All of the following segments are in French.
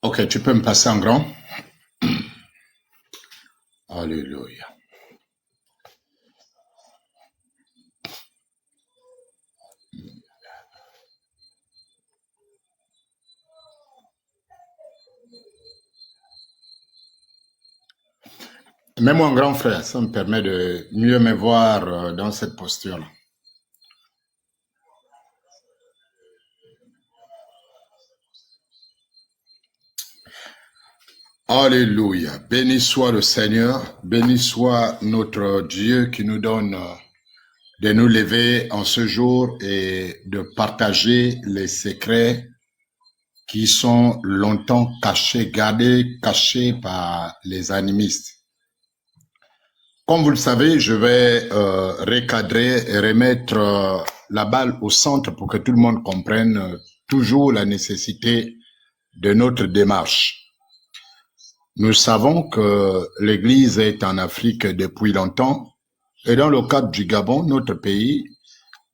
Ok, tu peux me passer en grand. Alléluia. Mets-moi en grand frère, ça me permet de mieux me voir dans cette posture-là. Alléluia. Béni soit le Seigneur, béni soit notre Dieu qui nous donne de nous lever en ce jour et de partager les secrets qui sont longtemps cachés, gardés, cachés par les animistes. Comme vous le savez, je vais recadrer et remettre la balle au centre pour que tout le monde comprenne toujours la nécessité de notre démarche. Nous savons que l'Église est en Afrique depuis longtemps et dans le cadre du Gabon, notre pays,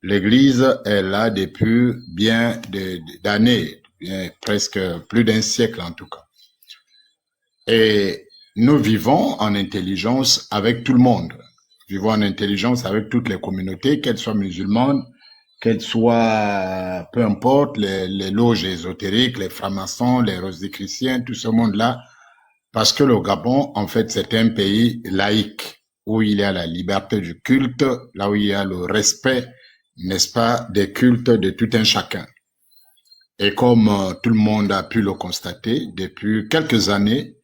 l'Église est là depuis bien d'années, presque plus d'un siècle en tout cas. Et nous vivons en intelligence avec tout le monde. Nous vivons en intelligence avec toutes les communautés, qu'elles soient musulmanes, qu'elles soient, peu importe, les loges ésotériques, les francs-maçons, les rosicruciens, tout ce monde-là. Parce que le Gabon, en fait, c'est un pays laïque, où il y a la liberté du culte, là où il y a le respect, n'est-ce pas, des cultes de tout un chacun. Et comme tout le monde a pu le constater, depuis quelques années,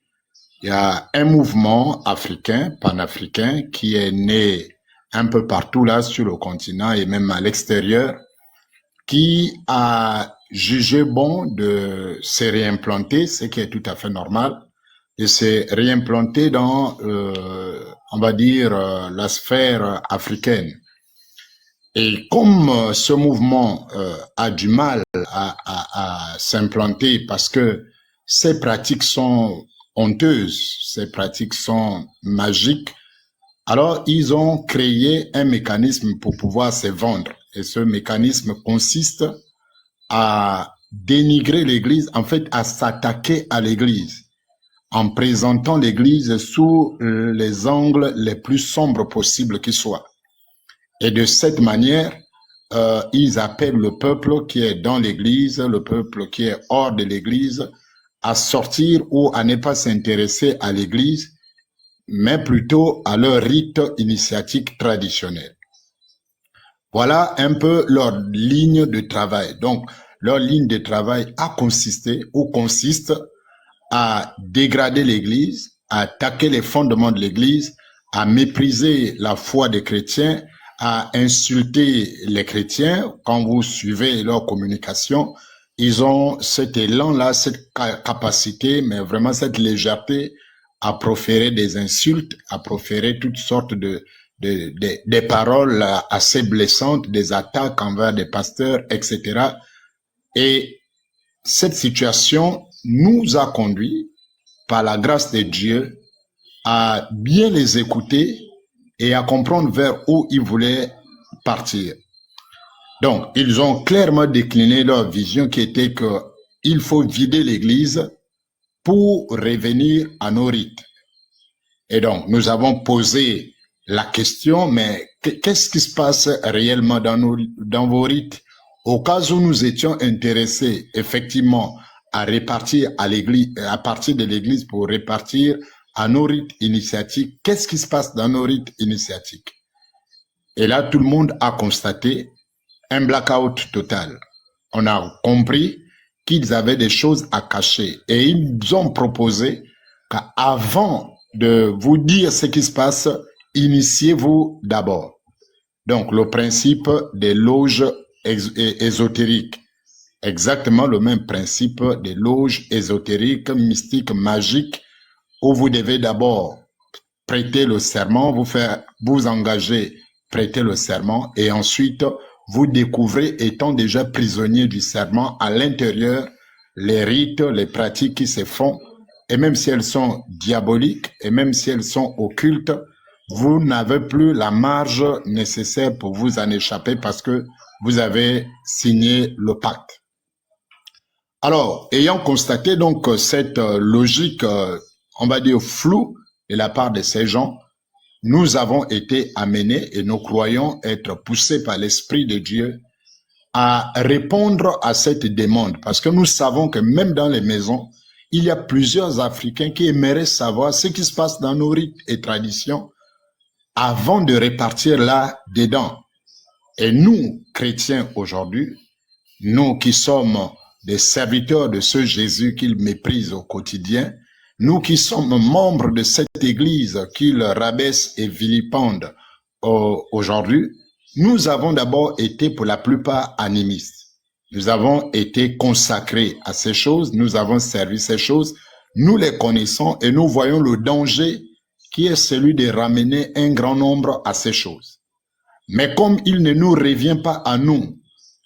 il y a un mouvement africain, panafricain, qui est né un peu partout là sur le continent et même à l'extérieur, qui a jugé bon de se réimplanter, ce qui est tout à fait normal, de se réimplanter dans, on va dire, la sphère africaine. Et comme ce mouvement a du mal à s'implanter parce que ces pratiques sont honteuses, ces pratiques sont magiques, alors ils ont créé un mécanisme pour pouvoir se vendre. Et ce mécanisme consiste à dénigrer l'Église, en fait à s'attaquer à l'Église, en présentant l'Église sous les angles les plus sombres possibles qui soient. Et de cette manière, ils appellent le peuple qui est dans l'Église, le peuple qui est hors de l'Église, à sortir ou à ne pas s'intéresser à l'Église, mais plutôt à leur rite initiatique traditionnel. Voilà un peu leur ligne de travail. Donc, leur ligne de travail a consisté ou consiste à dégrader l'Église, à attaquer les fondements de l'Église, à mépriser la foi des chrétiens, à insulter les chrétiens. Quand vous suivez leur communication, ils ont cet élan-là, cette capacité, mais vraiment cette légèreté à proférer des insultes, à proférer toutes sortes des paroles assez blessantes, des attaques envers des pasteurs, etc. Et cette situation nous a conduit, par la grâce de Dieu, à bien les écouter et à comprendre vers où ils voulaient partir. Donc, ils ont clairement décliné leur vision qui était qu'il faut vider l'Église pour revenir à nos rites. Et donc, nous avons posé la question, mais qu'est-ce qui se passe réellement dans vos rites? Au cas où nous étions intéressés, effectivement, à répartir à l'Église, à partir de l'Église pour répartir à nos rites initiatiques, qu'est-ce qui se passe dans nos rites initiatiques? Et là, tout le monde a constaté un blackout total. On a compris qu'ils avaient des choses à cacher et ils ont proposé qu'avant de vous dire ce qui se passe, initiez-vous d'abord. Donc, le principe des loges ésotériques. Exactement le même principe des loges ésotériques, mystiques, magiques, où vous devez d'abord prêter le serment, vous engager, prêter le serment, et ensuite, vous découvrez, étant déjà prisonnier du serment, à l'intérieur, les rites, les pratiques qui se font, et même si elles sont diaboliques, et même si elles sont occultes, vous n'avez plus la marge nécessaire pour vous en échapper parce que vous avez signé le pacte. Alors, ayant constaté donc cette logique, on va dire floue de la part de ces gens, nous avons été amenés et nous croyons être poussés par l'Esprit de Dieu à répondre à cette demande, parce que nous savons que même dans les maisons, il y a plusieurs Africains qui aimeraient savoir ce qui se passe dans nos rites et traditions avant de repartir là-dedans. Et nous, chrétiens aujourd'hui, nous qui sommes des serviteurs de ce Jésus qu'ils méprisent au quotidien, nous qui sommes membres de cette Église qu'ils rabaissent et vilipendent aujourd'hui, nous avons d'abord été pour la plupart animistes. Nous avons été consacrés à ces choses, nous avons servi ces choses, nous les connaissons et nous voyons le danger qui est celui de ramener un grand nombre à ces choses. Mais comme il ne nous revient pas à nous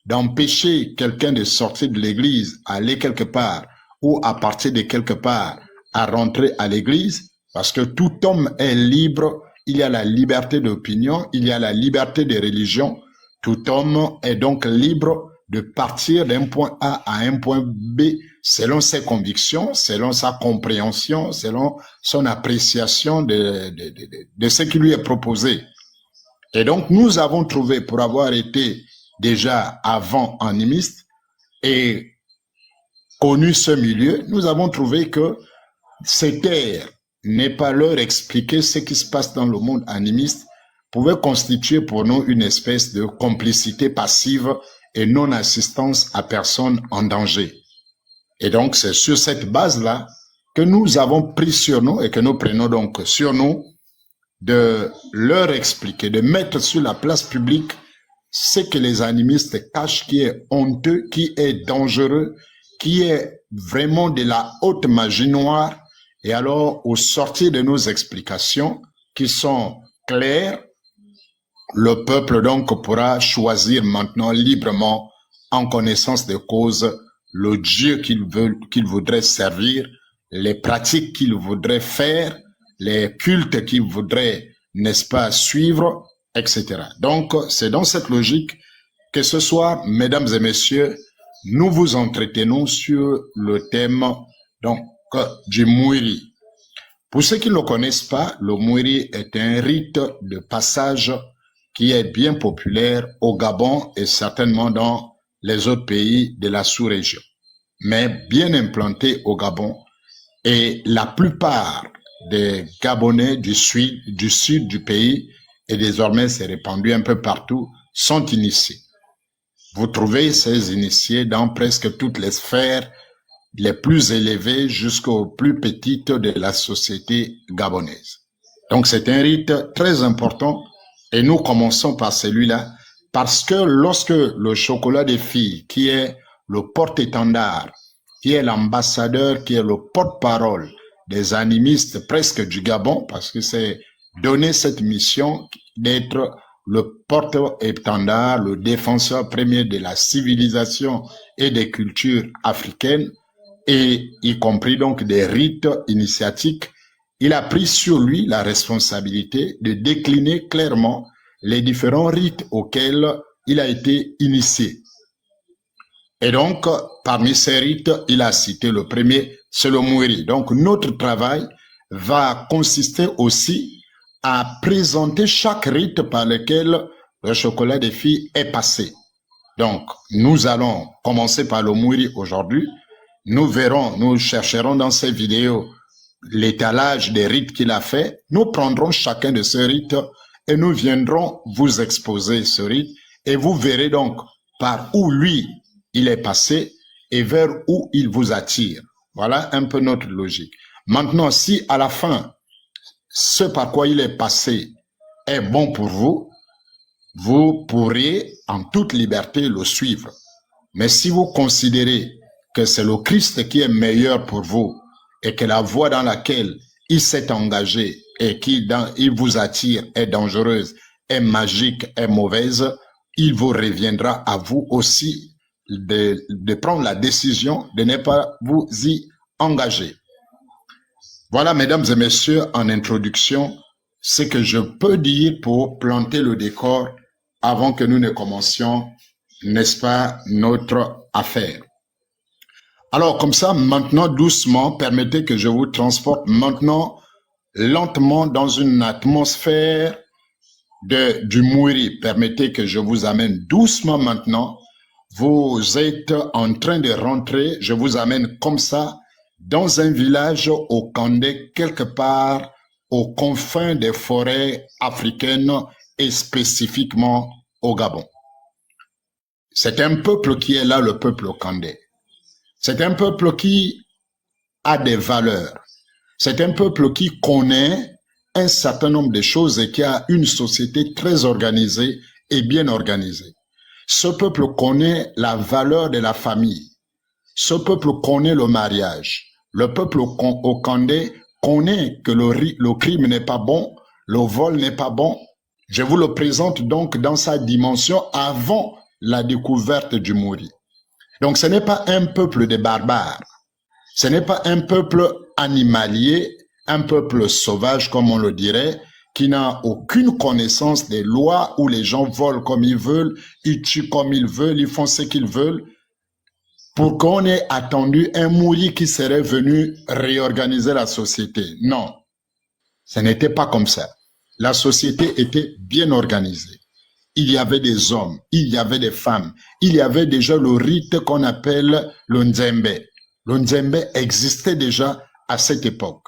d'empêcher quelqu'un de sortir de l'église, aller quelque part, ou à partir de quelque part, à rentrer à l'église, parce que tout homme est libre, il y a la liberté d'opinion, il y a la liberté de religion, tout homme est donc libre de partir d'un point A à un point B selon ses convictions, selon sa compréhension, selon son appréciation de ce qui lui est proposé. Et donc, nous avons trouvé, pour avoir été déjà avant animiste et connu ce milieu, nous avons trouvé que ces terres n'est pas leur expliquer ce qui se passe dans le monde animiste pouvait constituer pour nous une espèce de complicité passive et non-assistance à personne en danger. Et donc, c'est sur cette base-là que nous avons pris sur nous et que nous prenons donc sur nous de leur expliquer, de mettre sur la place publique ce que les animistes cachent, qui est honteux, qui est dangereux, qui est vraiment de la haute magie noire. Et alors, au sortir de nos explications, qui sont claires, le peuple donc pourra choisir maintenant librement, en connaissance de cause, le Dieu qu'il voudrait servir, les pratiques qu'il voudrait faire, les cultes qu'il voudrait, n'est-ce pas, suivre, etc. Donc, c'est dans cette logique que ce soir, mesdames et messieurs, nous vous entretenons sur le thème donc du Mouiri. Pour ceux qui ne le connaissent pas, le Mouiri est un rite de passage qui est bien populaire au Gabon et certainement dans les autres pays de la sous-région, mais bien implanté au Gabon. Et la plupart des Gabonais du sud du pays, et désormais c'est répandu un peu partout, sont initiés. Vous trouvez ces initiés dans presque toutes les sphères, les plus élevées jusqu'aux plus petites de la société gabonaise. Donc c'est un rite très important et nous commençons par celui-là parce que lorsque le chocolat des filles, qui est le porte-étendard, qui est l'ambassadeur, qui est le porte-parole des animistes presque du Gabon, parce que c'est donner cette mission d'être le porte-étendard, le défenseur premier de la civilisation et des cultures africaines, et y compris donc des rites initiatiques, il a pris sur lui la responsabilité de décliner clairement les différents rites auxquels il a été initié. Et donc, parmi ces rites, il a cité le premier, c'est le Mouiri. Donc, notre travail va consister aussi à présenter chaque rite par lequel le chocolat des filles est passé. Donc, nous allons commencer par le Mouiri aujourd'hui. Nous verrons, nous chercherons dans ces vidéos l'étalage des rites qu'il a fait. Nous prendrons chacun de ces rites et nous viendrons vous exposer ce rite et vous verrez donc par où lui, il est passé et vers où il vous attire. Voilà un peu notre logique. Maintenant, si à la fin, ce par quoi il est passé est bon pour vous, vous pourrez en toute liberté le suivre. Mais si vous considérez que c'est le Christ qui est meilleur pour vous et que la voie dans laquelle il s'est engagé et il vous attire est dangereuse, est magique, est mauvaise, il vous reviendra à vous aussi de prendre la décision de ne pas vous y engager. Voilà, mesdames et messieurs, en introduction, ce que je peux dire pour planter le décor avant que nous ne commencions, n'est-ce pas, notre affaire. Alors, comme ça, maintenant, doucement, permettez que je vous transporte maintenant, lentement, dans une atmosphère du Mouri. Permettez que je vous amène doucement maintenant. Vous êtes en train de rentrer, je vous amène comme ça, dans un village au Kandé, quelque part aux confins des forêts africaines et spécifiquement au Gabon. C'est un peuple qui est là, le peuple Kandé. C'est un peuple qui a des valeurs. C'est un peuple qui connaît un certain nombre de choses et qui a une société très organisée et bien organisée. Ce peuple connaît la valeur de la famille. Ce peuple connaît le mariage. Le peuple au Kandé connaît que le crime n'est pas bon, le vol n'est pas bon. Je vous le présente donc dans sa dimension avant la découverte du Mouri. Donc ce n'est pas un peuple de barbares. Ce n'est pas un peuple animalier, un peuple sauvage comme on le dirait, qui n'a aucune connaissance des lois où les gens volent comme ils veulent, ils tuent comme ils veulent, ils font ce qu'ils veulent, pour qu'on ait attendu un Mouri qui serait venu réorganiser la société. Non, ce n'était pas comme ça. La société était bien organisée. Il y avait des hommes, il y avait des femmes, il y avait déjà le rite qu'on appelle le Nzembe. Le Nzembe existait déjà à cette époque.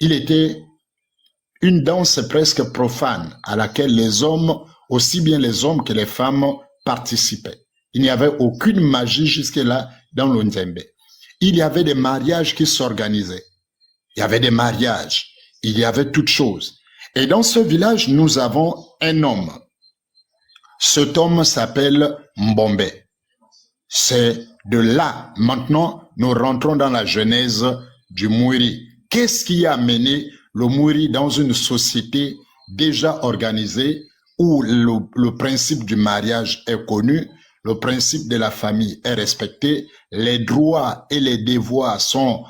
Il était une danse presque profane à laquelle les hommes, aussi bien les hommes que les femmes, participaient. Il n'y avait aucune magie jusque-là dans le Nzembe. Il y avait des mariages qui s'organisaient. Il y avait des mariages. Il y avait toutes choses. Et dans ce village, nous avons un homme. Cet homme s'appelle Mbombe. C'est de là, maintenant, nous rentrons dans la genèse du Mouri. Qu'est-ce qui a amené le Mouri dans une société déjà organisée où le principe du mariage est connu, le principe de la famille est respecté, les droits et les devoirs sont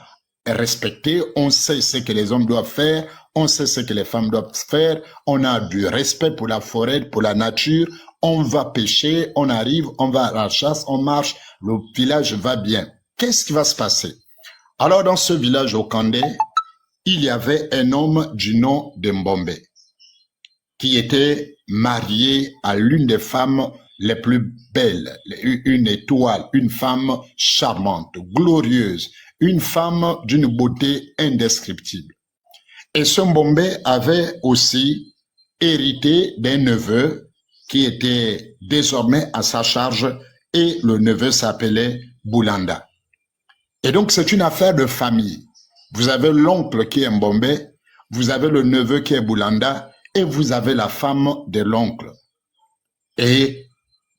respectés, on sait ce que les hommes doivent faire, on sait ce que les femmes doivent faire, on a du respect pour la forêt, pour la nature, on va pêcher, on arrive, on va à la chasse, on marche, le village va bien. Qu'est-ce qui va se passer? Alors dans ce village au Kandé, il y avait un homme du nom de Mbombe qui était marié à l'une des femmes les plus belles, une étoile, une femme charmante, glorieuse, une femme d'une beauté indescriptible. Et ce Mbombe avait aussi hérité d'un neveu qui était désormais à sa charge et le neveu s'appelait Boulanda. Et donc c'est une affaire de famille. Vous avez l'oncle qui est Mbombe, vous avez le neveu qui est Boulanda et vous avez la femme de l'oncle. Et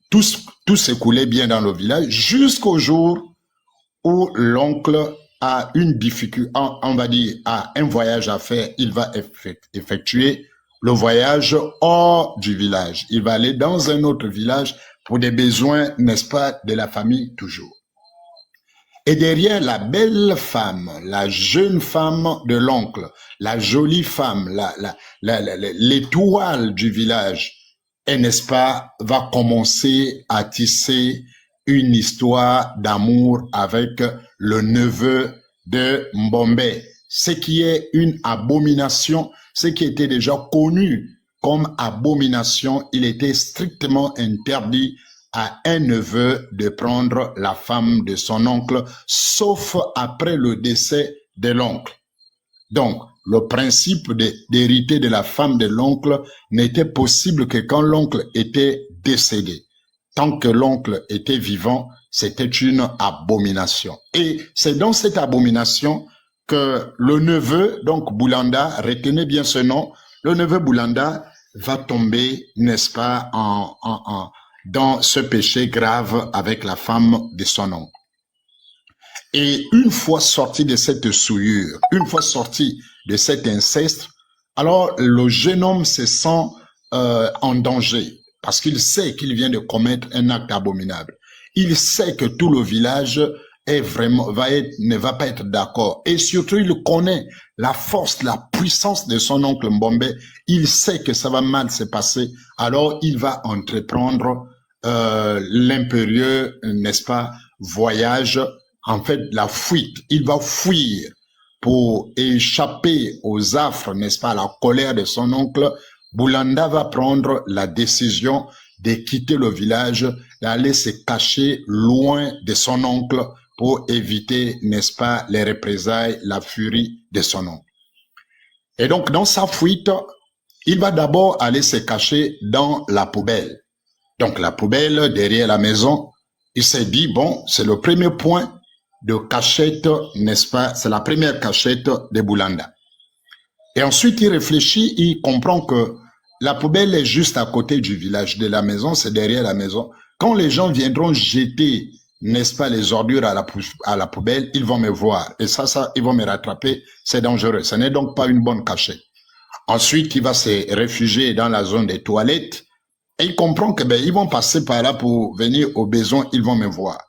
tout s'écoulait bien dans le village jusqu'au jour où l'oncle a une difficulté, on va dire, a un voyage à faire, il va effectuer le voyage hors du village. Il va aller dans un autre village pour des besoins, n'est-ce pas, de la famille toujours. Et derrière la belle femme, la jeune femme de l'oncle, la jolie femme, l'étoile du village, et n'est-ce pas, va commencer à tisser une histoire d'amour avec le neveu de Mbombe, ce qui est une abomination, ce qui était déjà connu comme abomination. Il était strictement interdit à un neveu de prendre la femme de son oncle, sauf après le décès de l'oncle. Donc, le principe d'hériter de la femme de l'oncle n'était possible que quand l'oncle était décédé. Tant que l'oncle était vivant, c'était une abomination. Et c'est dans cette abomination que le neveu, donc Boulanda, retenez bien ce nom, le neveu Boulanda va tomber, n'est-ce pas, dans ce péché grave avec la femme de son oncle. Et une fois sorti de cette souillure, une fois sorti de cet inceste, alors le jeune homme se sent en danger parce qu'il sait qu'il vient de commettre un acte abominable. Il sait que tout le village ne va pas être d'accord. Et surtout, il connaît la force, la puissance de son oncle Mbombe. Il sait que ça va mal se passer. Alors, il va entreprendre l'impérieux, n'est-ce pas, voyage en fait, la fuite. Il va fuir pour échapper aux affres, n'est-ce pas, à la colère de son oncle. Bulanda va prendre la décision de quitter le village, d'aller se cacher loin de son oncle pour éviter, n'est-ce pas, les représailles, la furie de son oncle. Et donc, dans sa fuite, il va d'abord aller se cacher dans la poubelle. Donc, la poubelle derrière la maison, il s'est dit, bon, c'est le premier point de cachette, n'est-ce pas? C'est la première cachette de Bulanda. Et ensuite, il réfléchit, il comprend que la poubelle est juste à côté du village de la maison, c'est derrière la maison. Quand les gens viendront jeter, n'est-ce pas, les ordures à la poubelle, ils vont me voir. Et ça, ils vont me rattraper. C'est dangereux. Ce n'est donc pas une bonne cachette. Ensuite, il va se réfugier dans la zone des toilettes. Et il comprend que, ils vont passer par là pour venir au besoin, ils vont me voir.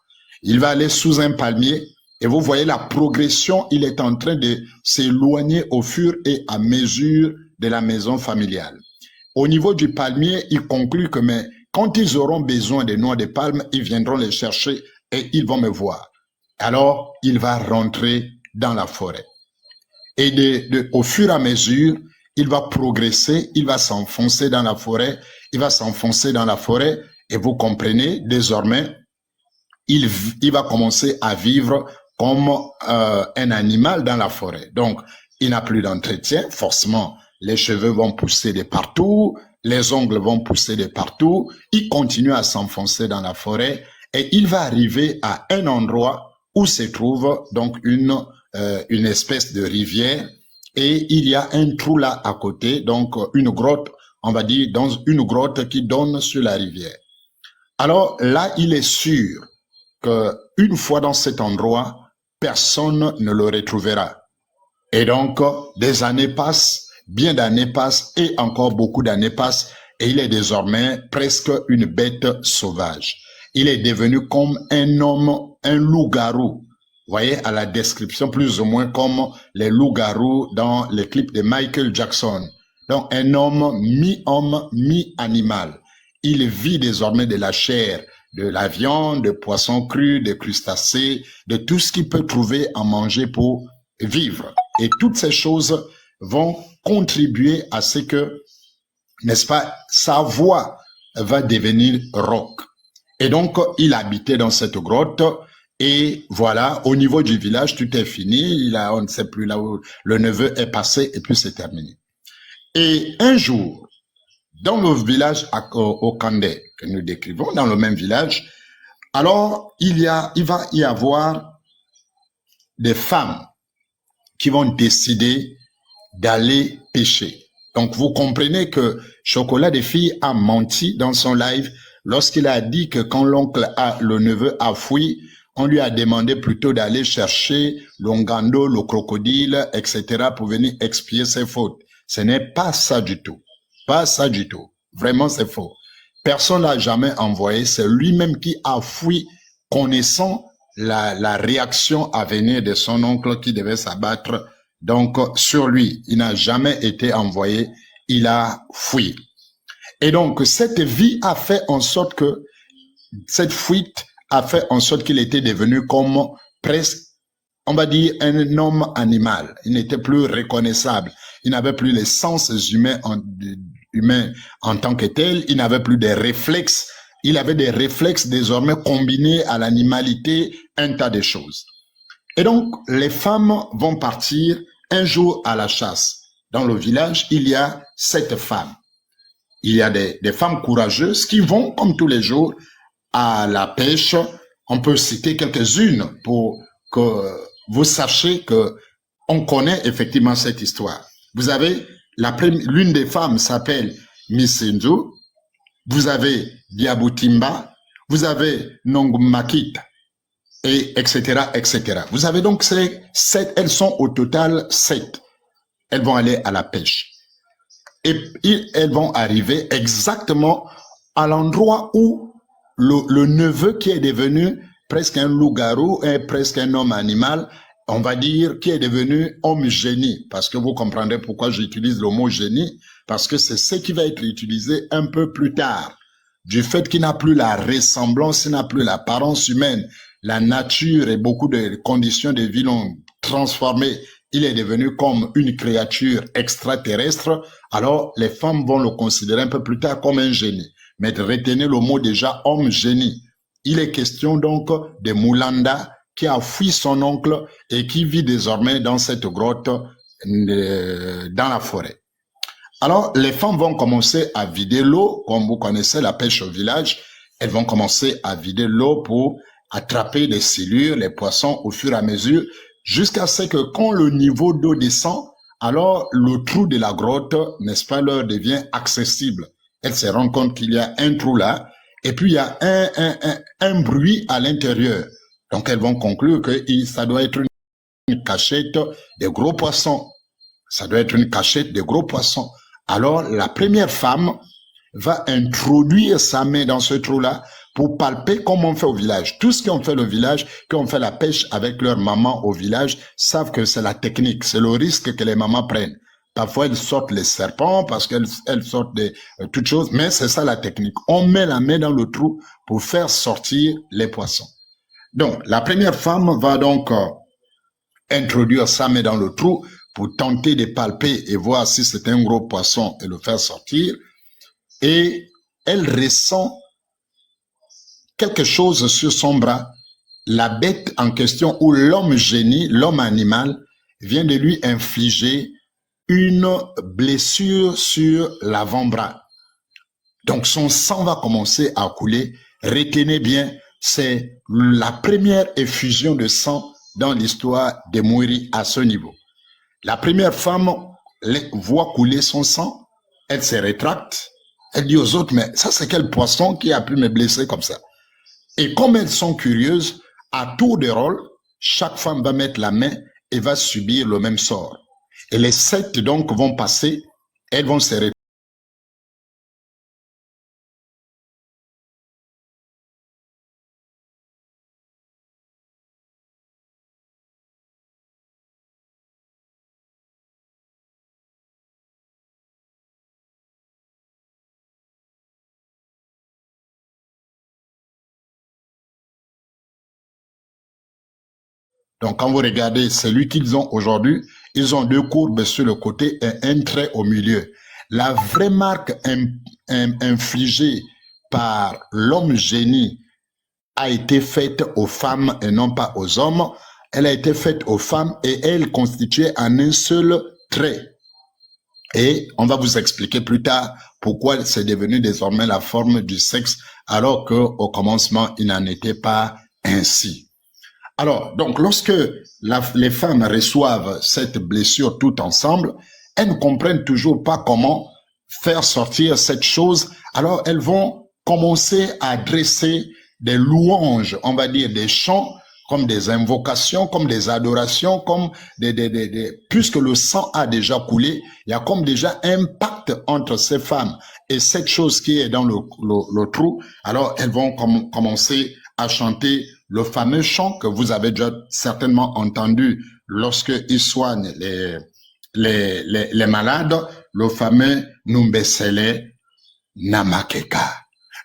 Il va aller sous un palmier. Et vous voyez la progression, il est en train de s'éloigner au fur et à mesure de la maison familiale. Au niveau du palmier, il conclut que quand ils auront besoin des noix de palme, ils viendront les chercher et ils vont me voir. Alors, il va rentrer dans la forêt. Et au fur et à mesure, il va progresser, il va s'enfoncer dans la forêt, il va s'enfoncer dans la forêt et vous comprenez, désormais, il va commencer à vivre comme un animal dans la forêt. Donc, il n'a plus d'entretien, forcément, les cheveux vont pousser de partout, les ongles vont pousser de partout, il continue à s'enfoncer dans la forêt et il va arriver à un endroit où se trouve donc une espèce de rivière et il y a un trou là à côté, donc une grotte, on va dire, dans une grotte qui donne sur la rivière. Alors là, il est sûr que une fois dans cet endroit, personne ne le retrouvera. Et donc, des années passent, bien d'années passent et encore beaucoup d'années passent et il est désormais presque une bête sauvage. Il est devenu comme un homme, un loup-garou. Vous voyez, à la description, plus ou moins comme les loups-garous dans les clips de Michael Jackson. Donc, un homme, mi-animal. Il vit désormais de la chair, de la viande, de poissons crus, de crustacés, de tout ce qu'il peut trouver à manger pour vivre. Et toutes ces choses vont contribuer à ce que, n'est-ce pas, sa voix va devenir rauque. Et donc, il habitait dans cette grotte et voilà, au niveau du village, tout est fini. On ne sait plus là où le neveu est passé et puis c'est terminé. Et un jour, dans le village au Kandé, que nous décrivons, dans le même village, alors il va y avoir des femmes qui vont décider d'aller pêcher. Donc vous comprenez que Chocolat des filles a menti dans son live lorsqu'il a dit que quand le neveu a fui, on lui a demandé plutôt d'aller chercher l'ongando, le crocodile, etc. pour venir expier ses fautes. Ce n'est pas ça du tout. Pas ça du tout. Vraiment, c'est faux. Personne l'a jamais envoyé. C'est lui-même qui a fui, connaissant la réaction à venir de son oncle qui devait s'abattre donc sur lui. Il n'a jamais été envoyé. Il a fui. Et donc, cette vie a fait en sorte que cette fuite a fait en sorte qu'il était devenu comme presque, on va dire, un homme animal. Il n'était plus reconnaissable. Il n'avait plus les sens humains en tant que tel. Il n'avait plus des réflexes. Il avait des réflexes désormais combinés à l'animalité, un tas de choses. Et donc, les femmes vont partir un jour à la chasse. Dans le village, il y a 7 femmes. Il y a des femmes courageuses qui vont, comme tous les jours, à la pêche. On peut citer quelques-unes pour que vous sachiez que on connaît effectivement cette histoire. Vous avez l'une des femmes s'appelle Misendu, vous avez Diaboutimba, vous avez Nongumakit, et etc., etc. Vous avez donc ces 7, elles sont au total 7. Elles vont aller à la pêche. Et elles vont arriver exactement à l'endroit où le neveu qui est devenu presque un loup-garou, presque un homme animal, on va dire, qui est devenu homme génie. Parce que vous comprendrez pourquoi j'utilise le mot génie, parce que c'est ce qui va être utilisé un peu plus tard. du fait qu'il n'a plus la ressemblance, il n'a plus l'apparence humaine, la nature et beaucoup de conditions de vie l'ont transformé, il est devenu comme une créature extraterrestre, alors les femmes vont le considérer un peu plus tard comme un génie. Mais retenez le mot déjà homme-génie. Il est question donc de Moulanda qui a fui son oncle et qui vit désormais dans cette grotte dans la forêt. Alors, les femmes vont commencer à vider l'eau, comme vous connaissez la pêche au village. Elles vont commencer à vider l'eau pour attraper les silures, les poissons au fur et à mesure, jusqu'à ce que quand le niveau d'eau descend, alors le trou de la grotte, n'est-ce pas, leur devient accessible. Elles se rendent compte qu'il y a un trou là, et puis il y a un bruit à l'intérieur. Donc elles vont conclure que ça doit être une cachette de gros poissons. Ça doit être une cachette de gros poissons. Alors la première femme va introduire sa main dans ce trou-là pour palper comme on fait au village. Tous ceux qui ont fait le village, qui ont fait la pêche avec leur maman au village, savent que c'est la technique, c'est le risque que les mamans prennent. Parfois, elles sortent les serpents parce qu'elles sortent toutes choses, mais c'est ça la technique. On met la main dans le trou pour faire sortir les poissons. Donc, la première femme va donc introduire sa main dans le trou pour tenter de palper et voir si c'est un gros poisson et le faire sortir. Et elle ressent quelque chose sur son bras. La bête en question ou l'homme génie, l'homme animal, vient de lui infliger une blessure sur l'avant-bras. Donc son sang va commencer à couler. Retenez bien, c'est la première effusion de sang dans l'histoire de Mouiri à ce niveau. La première femme voit couler son sang, elle se rétracte, elle dit aux autres, mais ça c'est quel poisson qui a pu me blesser comme ça? Et comme elles sont curieuses, à tour de rôle, chaque femme va mettre la main et va subir le même sort. Et les 7 donc vont passer, elles vont se rétracter. Donc, quand vous regardez celui qu'ils ont aujourd'hui, ils ont 2 courbes sur le côté et un trait au milieu. La vraie marque infligée par l'homme génie a été faite aux femmes et non pas aux hommes. Elle a été faite aux femmes et elle constituait en un seul trait. Et on va vous expliquer plus tard pourquoi c'est devenu désormais la forme du sexe alors qu'au commencement, il n'en était pas ainsi. Alors, donc, lorsque les femmes reçoivent cette blessure tout ensemble, elles ne comprennent toujours pas comment faire sortir cette chose. Alors, elles vont commencer à dresser des louanges, on va dire des chants, comme des invocations, comme des adorations, comme puisque le sang a déjà coulé, il y a comme déjà un pacte entre ces femmes et cette chose qui est dans le trou. Alors, elles vont commencer à chanter le fameux chant que vous avez déjà certainement entendu lorsqu'ils soignent les malades, le fameux Numbesele Namakeka.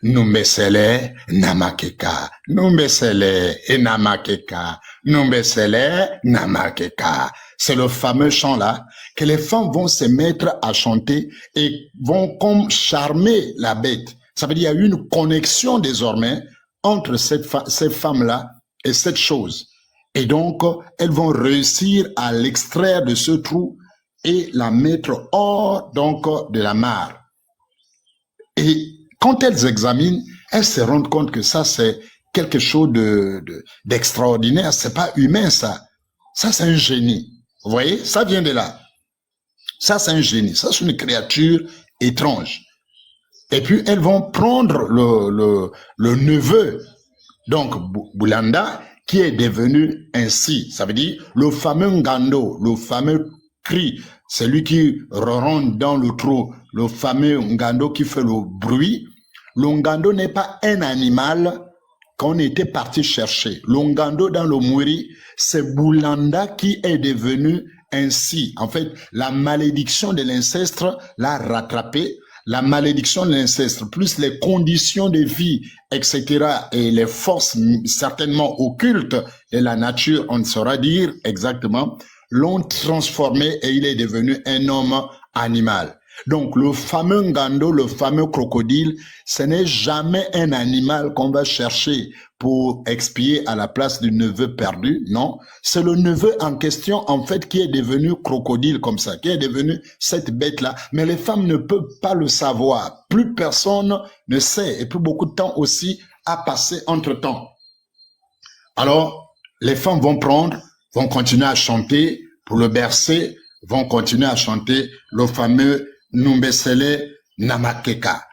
Numbesele Namakeka. Numbesele Namakeka. Numbesele Namakeka. C'est le fameux chant-là que les femmes vont se mettre à chanter et vont comme charmer la bête. Ça veut dire qu'il y a une connexion désormais entre ces femmes-là et cette chose. Et donc, elles vont réussir à l'extraire de ce trou et la mettre hors donc de la mare. Et quand elles examinent, elles se rendent compte que ça, c'est quelque chose d'extraordinaire. C'est pas humain, ça. Ça, c'est un génie. Vous voyez, ça vient de là. Ça, c'est un génie. Ça, c'est une créature étrange. Et puis, elles vont prendre le neveu, donc Boulanda, qui est devenu ainsi. Ça veut dire le fameux Ngando, le fameux cri, celui qui ronronne dans le trou, le fameux Ngando qui fait le bruit. Le Ngando n'est pas un animal qu'on était parti chercher. Le Ngando dans le Mouiri, c'est Boulanda qui est devenu ainsi. En fait, la malédiction de l'inceste l'a rattrapé. la malédiction de l'inceste, plus les conditions de vie, etc., et les forces certainement occultes de la nature, on ne saura dire exactement, l'ont transformé et il est devenu un homme animal. Donc, le fameux ngando, le fameux crocodile, ce n'est jamais un animal qu'on va chercher pour expier à la place du neveu perdu, non. C'est le neveu en question, en fait, qui est devenu crocodile comme ça, qui est devenu cette bête-là. Mais les femmes ne peuvent pas le savoir. Plus personne ne sait et plus beaucoup de temps aussi a passé entre-temps. Alors, les femmes vont continuer à chanter pour le bercer, vont continuer à chanter le fameux Numbesele Namakeka.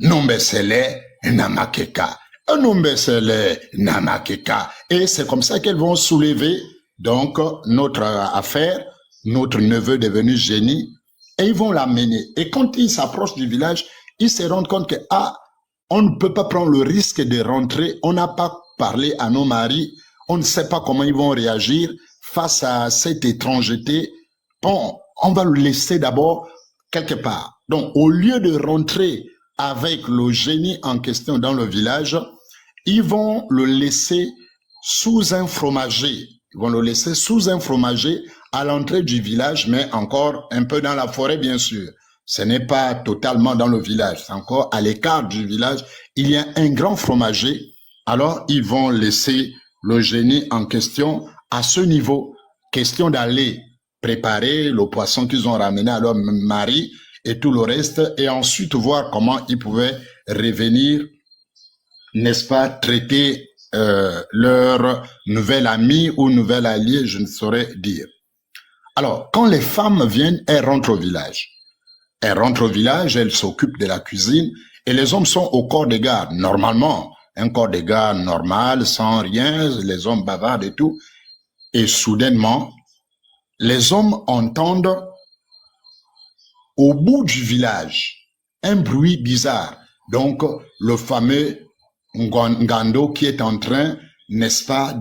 Numbesele Namakeka. Numbesele Namakeka. Et c'est comme ça qu'elles vont soulever donc notre affaire, notre neveu devenu génie, et ils vont l'amener. Et quand ils s'approchent du village, ils se rendent compte que on ne peut pas prendre le risque de rentrer, on n'a pas parlé à nos maris, on ne sait pas comment ils vont réagir face à cette étrangeté. Bon, on va le laisser d'abord quelque part. Donc, au lieu de rentrer avec le génie en question dans le village, ils vont le laisser sous un fromager. Ils vont le laisser sous un fromager à l'entrée du village, mais encore un peu dans la forêt, bien sûr. Ce n'est pas totalement dans le village, c'est encore à l'écart du village. Il y a un grand fromager. Alors, ils vont laisser le génie en question à ce niveau. Question d'aller préparer le poisson qu'ils ont ramené à leur mari et tout le reste, et ensuite voir comment ils pouvaient revenir, n'est-ce pas, traiter leur nouvel ami ou nouvel allié, je ne saurais dire. Alors, quand les femmes viennent, elles rentrent au village. Elles rentrent au village, elles s'occupent de la cuisine, et les hommes sont au corps de garde, normalement. Un corps de garde normal, sans rien, les hommes bavardent et tout. Et soudainement, les hommes entendent au bout du village un bruit bizarre. Donc, le fameux Ngando qui est en train, n'est-ce pas,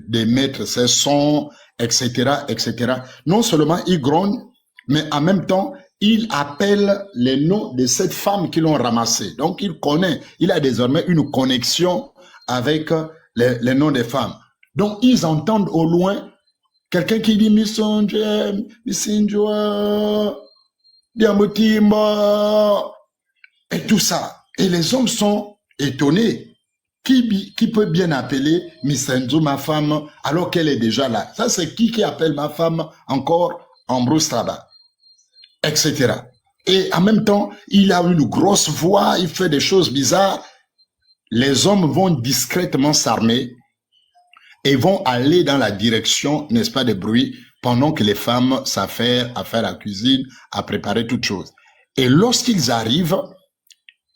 d'émettre ses sons, etc., etc. Non seulement il gronde, mais en même temps, il appelle les noms de cette femme qui l'ont ramassé. Donc, il connaît, il a désormais une connexion avec les noms des femmes. Donc, ils entendent au loin quelqu'un qui dit Misonje, Misinjoa, Diamotimba, et tout ça. Et les hommes sont étonnés. Qui peut bien appeler Misenjo, ma femme, alors qu'elle est déjà là? Ça, c'est qui appelle ma femme encore Ambrose Traba, etc. Et en même temps, il a une grosse voix, il fait des choses bizarres. Les hommes vont discrètement s'armer et vont aller dans la direction, n'est-ce pas, des bruits, pendant que les femmes s'affairent à faire la cuisine, à préparer toutes choses. Et lorsqu'ils arrivent,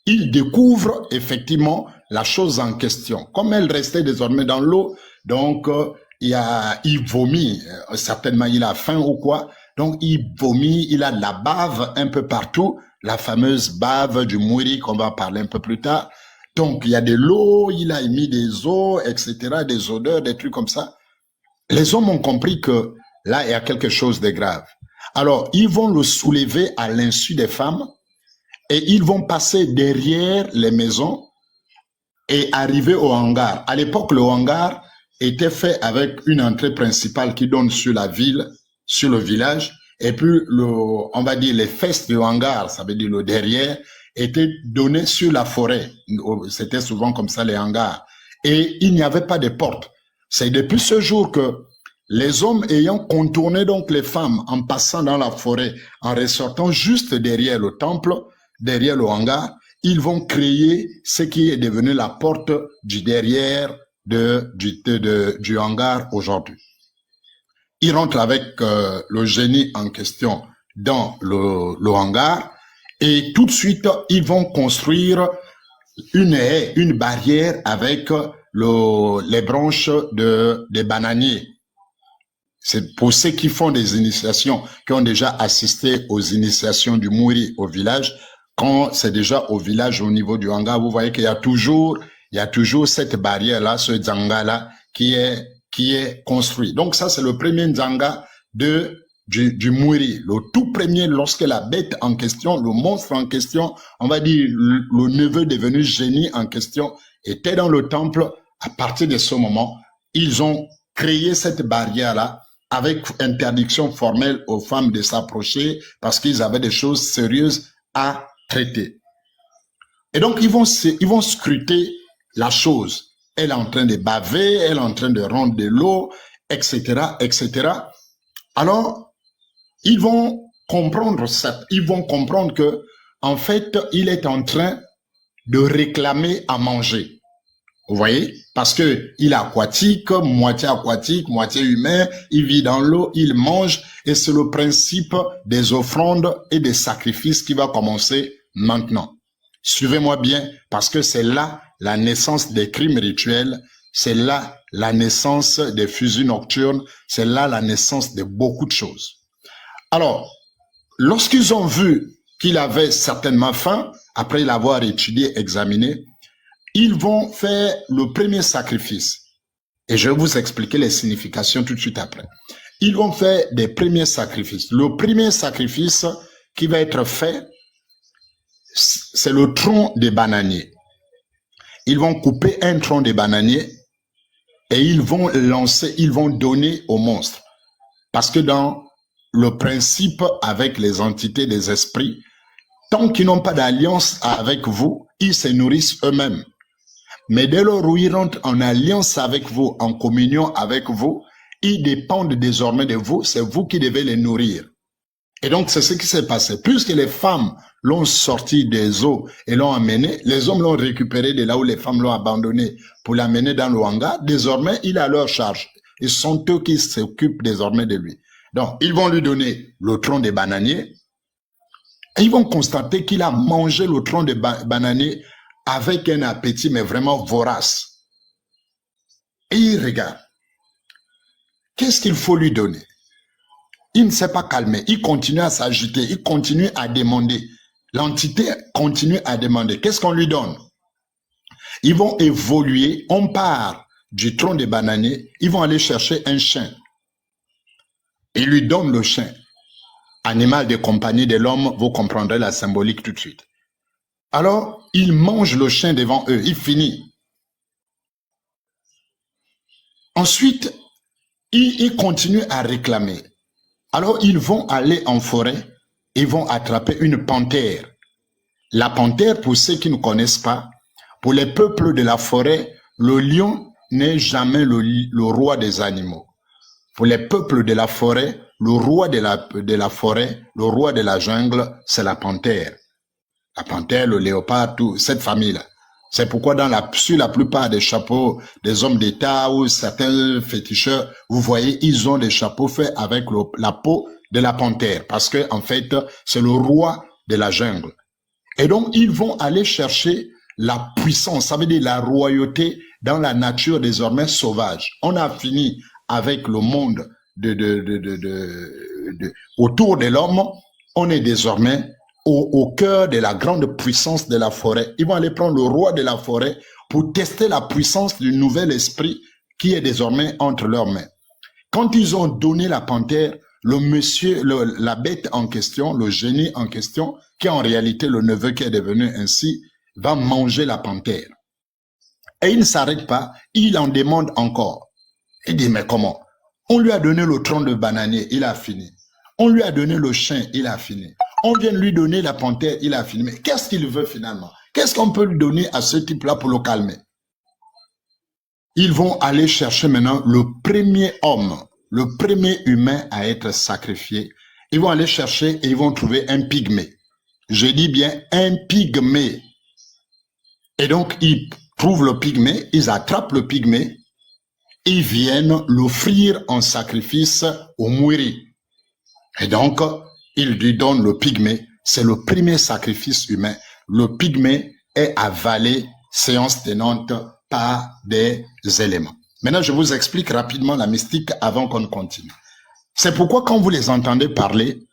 ils découvrent effectivement la chose en question. Comme elle restait désormais dans l'eau, donc il vomit, certainement il a faim ou quoi, donc il vomit, il a de la bave un peu partout, la fameuse bave du mouri qu'on va parler un peu plus tard. Donc il y a de l'eau, il a émis des eaux, etc., des odeurs, des trucs comme ça. Les hommes ont compris que là, il y a quelque chose de grave. Alors, ils vont le soulever à l'insu des femmes et ils vont passer derrière les maisons et arriver au hangar. À l'époque, le hangar était fait avec une entrée principale qui donne sur la ville, sur le village, et puis on va dire les fesses du hangar, ça veut dire le derrière, étaient données sur la forêt. C'était souvent comme ça les hangars. Et il n'y avait pas de porte. C'est depuis ce jour que les hommes ayant contourné donc les femmes en passant dans la forêt, en ressortant juste derrière le temple, derrière le hangar, ils vont créer ce qui est devenu la porte du derrière du hangar aujourd'hui. Ils rentrent avec le génie en question dans le hangar et tout de suite, ils vont construire une haie, une barrière avec les branches des bananiers. C'est pour ceux qui font des initiations, qui ont déjà assisté aux initiations du Mouri au village. Quand c'est déjà au village, au niveau du hangar, vous voyez qu'il y a toujours cette barrière-là, ce dzanga-là, qui est construit. Donc ça, c'est le premier dzanga de du Mouri, le tout premier, lorsque la bête en question, le monstre en question, on va dire le neveu devenu génie en question, était dans le temple, à partir de ce moment, ils ont créé cette barrière-là avec interdiction formelle aux femmes de s'approcher parce qu'ils avaient des choses sérieuses à traiter. Et donc, ils vont scruter la chose. Elle est en train de baver, elle est en train de rendre de l'eau, etc., etc. Alors, ils vont comprendre ça. Ils vont comprendre que, en fait, il est en train de réclamer à manger. Vous voyez? Parce que il est aquatique, moitié humain, il vit dans l'eau, il mange, et c'est le principe des offrandes et des sacrifices qui va commencer maintenant. Suivez-moi bien, parce que c'est là la naissance des crimes rituels, c'est là la naissance des fusils nocturnes, c'est là la naissance de beaucoup de choses. Alors, lorsqu'ils ont vu qu'il avait certainement faim, après l'avoir étudié, examiné, ils vont faire le premier sacrifice. Et je vais vous expliquer les significations tout de suite après. Ils vont faire des premiers sacrifices. Le premier sacrifice qui va être fait, c'est le tronc des bananiers. Ils vont couper un tronc de bananier et ils vont donner au monstre. Parce que dans le principe avec les entités des esprits, tant qu'ils n'ont pas d'alliance avec vous, ils se nourrissent eux-mêmes. Mais dès lors où ils rentrent en alliance avec vous, en communion avec vous, ils dépendent désormais de vous, c'est vous qui devez les nourrir. Et donc c'est ce qui s'est passé. Puisque les femmes l'ont sorti des eaux et l'ont amené, les hommes l'ont récupéré de là où les femmes l'ont abandonné pour l'amener dans le hangar, désormais il est à leur charge. Et ce sont eux qui s'occupent désormais de lui. Donc ils vont lui donner le tronc des bananiers et ils vont constater qu'il a mangé le tronc des bananiers avec un appétit, mais vraiment vorace. Et il regarde. Qu'est-ce qu'il faut lui donner? Il ne s'est pas calmé. Il continue à s'agiter. Il continue à demander. L'entité continue à demander. Qu'est-ce qu'on lui donne? Ils vont évoluer. On part du tronc des bananiers. Ils vont aller chercher un chien. Ils lui donnent le chien. Animal de compagnie de l'homme, vous comprendrez la symbolique tout de suite. Alors, il mange le chien devant eux, il finit. Ensuite, il continue à réclamer. Alors, ils vont aller en forêt, ils vont attraper une panthère. La panthère, pour ceux qui ne connaissent pas, pour les peuples de la forêt, le lion n'est jamais le roi des animaux. Pour les peuples de la forêt, le roi de la forêt, le roi de la jungle, c'est la panthère. La panthère, le léopard, tout, cette famille-là. C'est pourquoi sur la plupart des chapeaux des hommes d'État ou certains féticheurs, vous voyez, ils ont des chapeaux faits avec la peau de la panthère. Parce que, en fait, c'est le roi de la jungle. Et donc, ils vont aller chercher la puissance, ça veut dire la royauté dans la nature désormais sauvage. On a fini avec le monde autour de l'homme. On est désormais au cœur de la grande puissance de la forêt. Ils vont aller prendre le roi de la forêt pour tester la puissance du nouvel esprit qui est désormais entre leurs mains. Quand ils ont donné la panthère, la bête en question, le génie en question, qui est en réalité le neveu qui est devenu ainsi, va manger la panthère. Et il ne s'arrête pas, il en demande encore. Il dit, mais comment? On lui a donné le tronc de bananier, il a fini. On lui a donné le chien, il a fini. On vient de lui donner la panthère, il a fini. Mais qu'est-ce qu'il veut finalement? Qu'est-ce qu'on peut lui donner à ce type-là pour le calmer? Ils vont aller chercher maintenant le premier homme, le premier humain à être sacrifié. Ils vont aller chercher et ils vont trouver un pygmée. Je dis bien un pygmée. Et donc, ils trouvent le pygmée, ils attrapent le pygmée, ils viennent l'offrir en sacrifice au Mouri. Et donc, il lui donne le pygmée, c'est le premier sacrifice humain. Le pygmée est avalé, séance tenante, par des éléments. Maintenant, je vous explique rapidement la mystique avant qu'on continue. C'est pourquoi quand vous les entendez parler,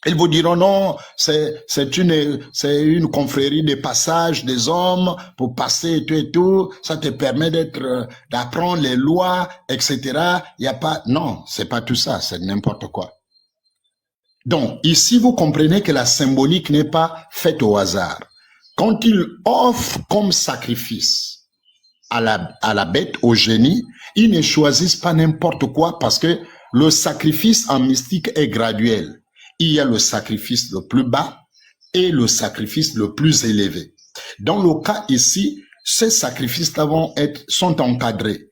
ils vous diront non, c'est une confrérie de passage des hommes pour passer et tout, ça te permet d'apprendre les lois, etc. Il y a pas, non, c'est pas tout ça, c'est n'importe quoi. Donc, ici, vous comprenez que la symbolique n'est pas faite au hasard. Quand il offre comme sacrifice à la bête, au génie, ils ne choisissent pas n'importe quoi parce que le sacrifice en mystique est graduel. Il y a le sacrifice le plus bas et le sacrifice le plus élevé. Dans le cas ici, ces sacrifices-là sont encadrés.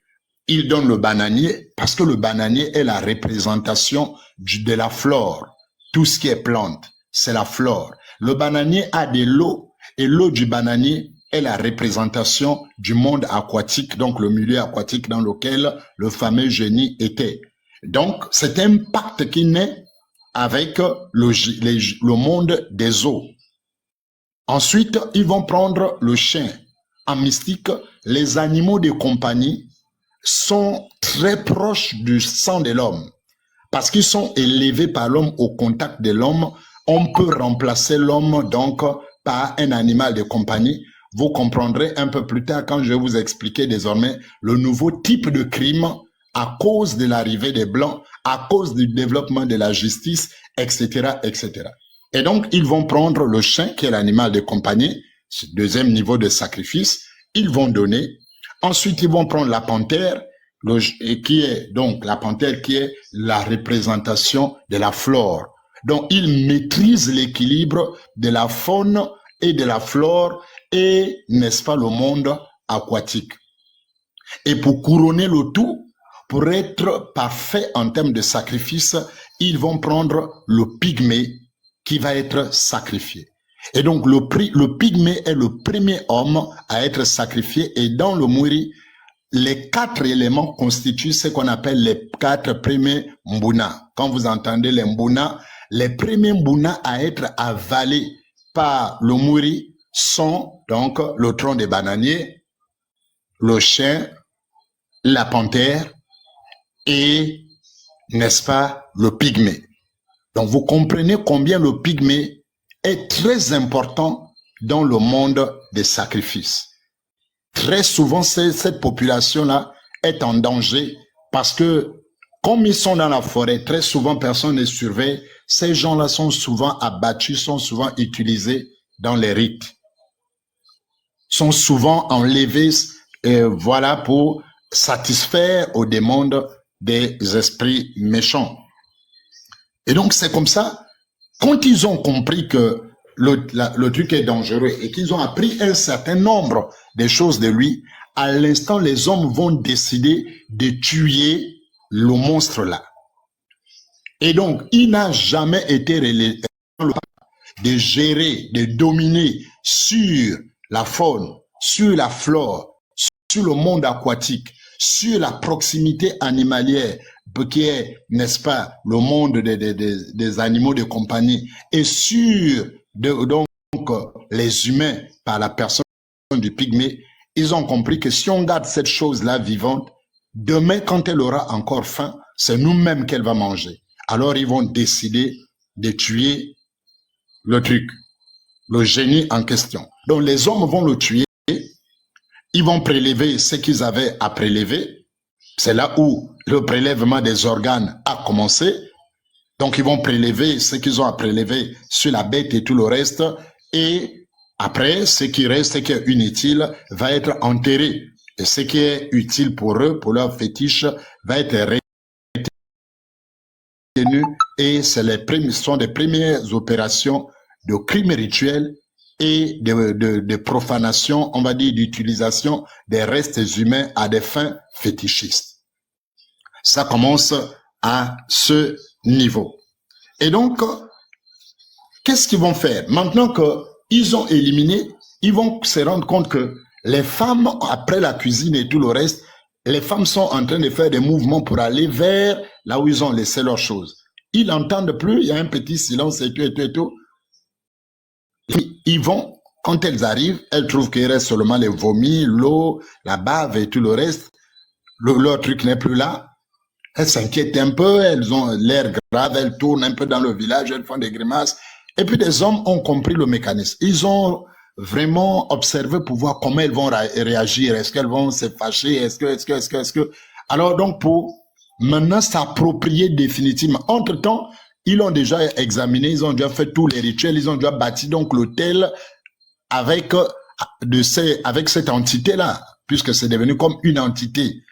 Ils donnent le bananier parce que le bananier est la représentation de la flore. Tout ce qui est plante, c'est la flore. Le bananier a de l'eau et l'eau du bananier est la représentation du monde aquatique, donc le milieu aquatique dans lequel le fameux génie était. Donc, c'est un pacte qui naît avec le monde des eaux. Ensuite, ils vont prendre le chien. En mystique, les animaux de compagnie sont très proches du sang de l'homme. Parce qu'ils sont élevés par l'homme au contact de l'homme, on peut remplacer l'homme donc par un animal de compagnie. Vous comprendrez un peu plus tard quand je vais vous expliquer désormais le nouveau type de crime à cause de l'arrivée des Blancs, à cause du développement de la justice, etc., etc. Et donc, ils vont prendre le chien, qui est l'animal de compagnie, deuxième niveau de sacrifice, ils vont donner. Ensuite, ils vont prendre la panthère, qui est donc la panthère qui est la représentation de la flore. Donc, ils maîtrisent l'équilibre de la faune et de la flore et, n'est-ce pas, le monde aquatique. Et pour couronner le tout, pour être parfait en termes de sacrifice, ils vont prendre le pygmée qui va être sacrifié. Et donc, le pygmée est le premier homme à être sacrifié. Et dans le Mwiri, les 4 éléments constituent ce qu'on appelle les 4 premiers mbuna. Quand vous entendez les mbuna, les premiers mbuna à être avalés par le Mwiri sont donc le tronc des bananiers, le chien, la panthère et, n'est-ce pas, le pygmée. Donc, vous comprenez combien le pygmée est très important dans le monde des sacrifices. Très souvent, cette population-là est en danger parce que, comme ils sont dans la forêt, très souvent, personne ne surveille. Ces gens-là sont souvent abattus, sont souvent utilisés dans les rites, sont souvent enlevés, voilà, pour satisfaire aux demandes des esprits méchants. Et donc, c'est comme ça, quand ils ont compris que le truc est dangereux et qu'ils ont appris un certain nombre de choses de lui, à l'instant, les hommes vont décider de tuer le monstre là. Et donc, il n'a jamais été de gérer, de dominer sur la faune, sur la flore, sur le monde aquatique, sur la proximité animalière, qui est, n'est-ce pas, le monde des animaux de compagnie, et sur donc les humains par la personne du pygmée. Ils ont compris que si on garde cette chose-là vivante, demain, quand elle aura encore faim, c'est nous-mêmes qu'elle va manger. Alors, ils vont décider de tuer le truc, le génie en question. Donc, les hommes vont le tuer. Ils vont prélever ce qu'ils avaient à prélever. C'est là où le prélèvement des organes a commencé. Donc, ils vont prélever ce qu'ils ont à prélever sur la bête et tout le reste. Et après, ce qui reste, ce qui est inutile, va être enterré. Et ce qui est utile pour eux, pour leur fétiche, va être retenu. Et ce sont les premières opérations de crime rituel et de profanation, on va dire, d'utilisation des restes humains à des fins fétichistes. Ça commence à ce niveau. Et donc, qu'est-ce qu'ils vont faire? Maintenant qu'ils ont éliminé, ils vont se rendre compte que les femmes, après la cuisine et tout le reste, les femmes sont en train de faire des mouvements pour aller vers là où ils ont laissé leurs choses. Ils n'entendent plus, il y a un petit silence et tout, et tout, et tout. Ils vont, quand elles arrivent, elles trouvent qu'il reste seulement les vomis, l'eau, la bave et tout le reste. Leur truc n'est plus là. Elles s'inquiètent un peu, elles ont l'air grave, elles tournent un peu dans le village, elles font des grimaces. Et puis des hommes ont compris le mécanisme. Ils ont vraiment observé pour voir comment elles vont réagir. Est-ce qu'elles vont se fâcher? Est-ce que... Alors donc pour maintenant s'approprier définitivement. Entre-temps, ils l'ont déjà examiné, ils ont déjà fait tous les rituels, ils ont déjà bâti donc l'hôtel avec, avec cette entité-là, puisque c'est devenu comme une entité.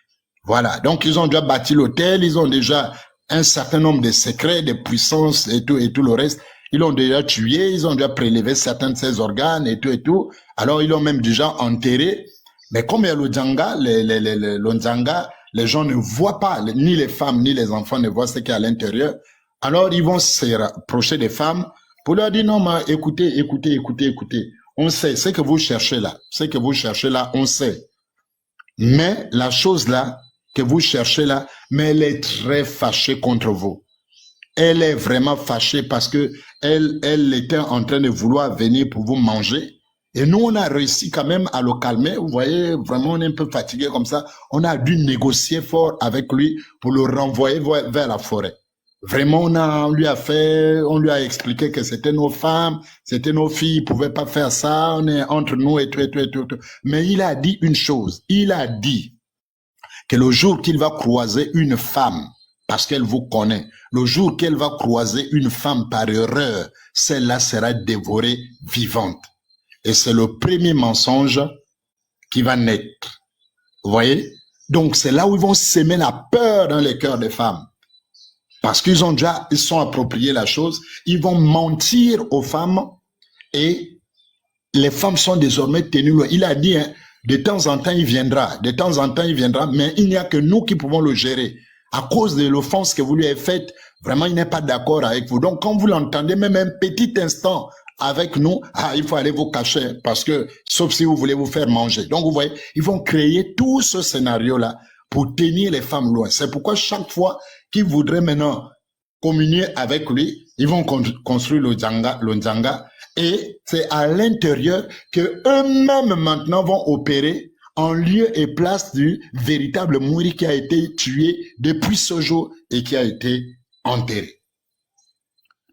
Voilà, donc ils ont déjà bâti l'hôtel, ils ont déjà un certain nombre de secrets, de puissances et tout le reste. Ils l'ont déjà tué, ils ont déjà prélevé certains de ses organes et tout. Alors ils l'ont même déjà enterré. Mais comme il y a le Nzanga, le Nzanga, les gens ne voient pas, ni les femmes ni les enfants ne voient ce qu'il y a à l'intérieur. Alors ils vont se rapprocher des femmes pour leur dire non, mais écoutez. On sait, ce que vous cherchez là, on sait. Mais la chose là, que vous cherchez là, mais elle est très fâchée contre vous. Elle est vraiment fâchée parce que elle était en train de vouloir venir pour vous manger. Et nous, on a réussi quand même à le calmer. Vous voyez, vraiment, on est un peu fatigué comme ça. On a dû négocier fort avec lui pour le renvoyer vers la forêt. Vraiment, on lui a expliqué que c'était nos femmes, c'était nos filles, ils pouvaient pas faire ça, on est entre nous et tout. Mais il a dit une chose. Il a dit que le jour qu'il va croiser une femme, parce qu'elle vous connaît, le jour qu'elle va croiser une femme par erreur, celle-là sera dévorée vivante. Et c'est le premier mensonge qui va naître. Vous voyez? Donc c'est là où ils vont s'aimer la peur dans les cœurs des femmes. Parce qu'ils sont appropriés la chose. Ils vont mentir aux femmes et les femmes sont désormais tenues. Il a dit, hein, de temps en temps il viendra, mais il n'y a que nous qui pouvons le gérer. À cause de l'offense que vous lui avez faite, vraiment il n'est pas d'accord avec vous. Donc quand vous l'entendez même un petit instant avec nous, il faut aller vous cacher parce que, sauf si vous voulez vous faire manger. Donc vous voyez, ils vont créer tout ce scénario-là pour tenir les femmes loin. C'est pourquoi chaque fois qu'ils voudraient maintenant communier avec lui, ils vont construire le Nzanga, et c'est à l'intérieur que eux-mêmes maintenant vont opérer en lieu et place du véritable Mouri qui a été tué depuis ce jour et qui a été enterré.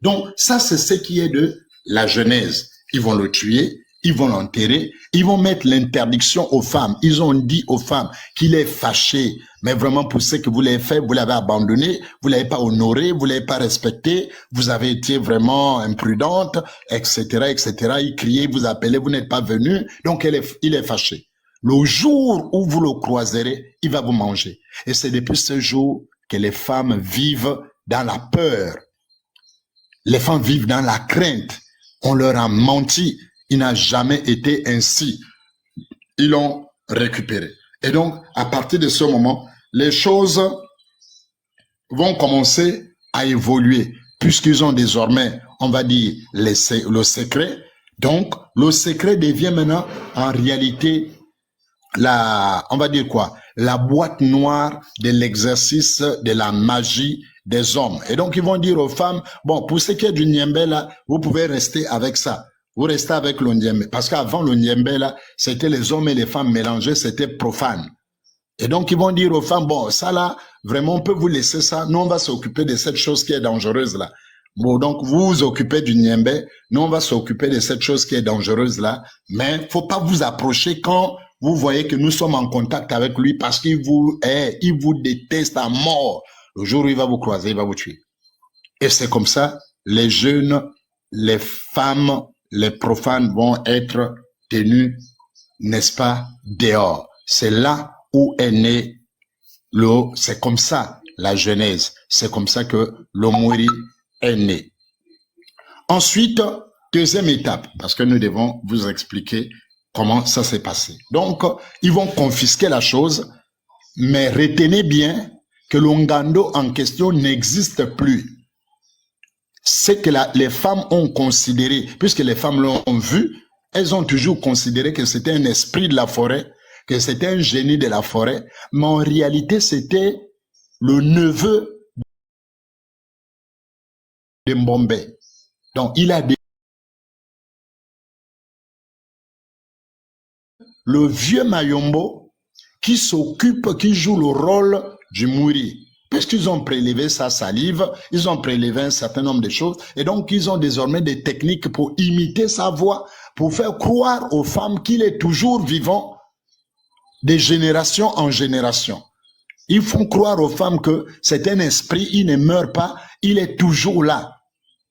Donc ça, c'est ce qui est de la Genèse. Ils vont le tuer, ils vont l'enterrer, ils vont mettre l'interdiction aux femmes. Ils ont dit aux femmes qu'il est fâché, mais vraiment pour ce que vous l'avez fait, vous l'avez abandonné, vous l'avez pas honoré, vous l'avez pas respecté, vous avez été vraiment imprudente, etc., etc. Il criait, vous appelait, vous n'êtes pas venu, donc il est fâché. Le jour où vous le croiserez, il va vous manger. Et c'est depuis ce jour que les femmes vivent dans la peur. Les femmes vivent dans la crainte. On leur a menti. Il n'a jamais été ainsi. Ils l'ont récupéré. Et donc, à partir de ce moment, les choses vont commencer à évoluer, puisqu'ils ont désormais, on va dire, le secret. Donc, le secret devient maintenant, en réalité, on va dire quoi? La boîte noire de l'exercice de la magie des hommes. Et donc, ils vont dire aux femmes, bon, pour ce qui est du Niembe, là, vous pouvez rester avec ça. Vous restez avec le Niembe. Parce qu'avant, le Niembe, là, c'était les hommes et les femmes mélangés, c'était profane. Et donc, ils vont dire aux femmes, bon, ça là, vraiment, on peut vous laisser ça. Nous, on va s'occuper de cette chose qui est dangereuse là. Bon, donc, vous vous occupez du Niembe. Nous, on va s'occuper de cette chose qui est dangereuse là. Mais, faut pas vous approcher quand vous voyez que nous sommes en contact avec lui parce qu'il vous déteste à mort. Le jour où il va vous croiser, il va vous tuer. Et c'est comme ça, les jeunes, les femmes, les profanes vont être tenus, n'est-ce pas, dehors. C'est là où est né c'est comme ça la Genèse. C'est comme ça que le Mouri est né. Ensuite, deuxième étape, parce que nous devons vous expliquer comment ça s'est passé. Donc, ils vont confisquer la chose, mais retenez bien que le Ngando en question n'existe plus. C'est que les femmes ont considéré, puisque les femmes l'ont vu, elles ont toujours considéré que c'était un esprit de la forêt, que c'était un génie de la forêt, mais en réalité, c'était le neveu de Mbombe. Donc, il a dit, le vieux Mayombo qui joue le rôle du Mouri. Puisqu'ils ont prélevé sa salive, ils ont prélevé un certain nombre de choses, et donc ils ont désormais des techniques pour imiter sa voix, pour faire croire aux femmes qu'il est toujours vivant de génération en génération. Ils font croire aux femmes que c'est un esprit, il ne meurt pas, il est toujours là.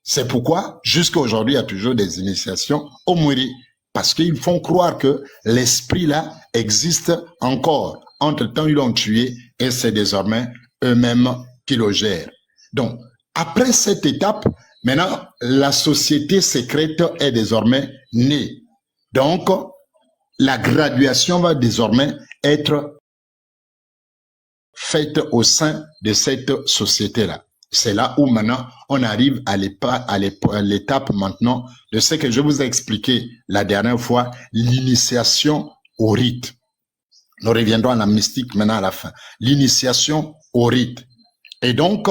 C'est pourquoi, jusqu'à aujourd'hui, il y a toujours des initiations au Muri. Parce qu'ils font croire que l'esprit là existe encore. Entre-temps, ils l'ont tué et c'est désormais eux-mêmes qui le gèrent. Donc, après cette étape, maintenant, la société secrète est désormais née. Donc, la graduation va désormais être faite au sein de cette société-là. C'est là où maintenant on arrive à l'étape maintenant de ce que je vous ai expliqué la dernière fois, l'initiation au rite. Nous reviendrons à la mystique maintenant à la fin. L'initiation au rite. Et donc,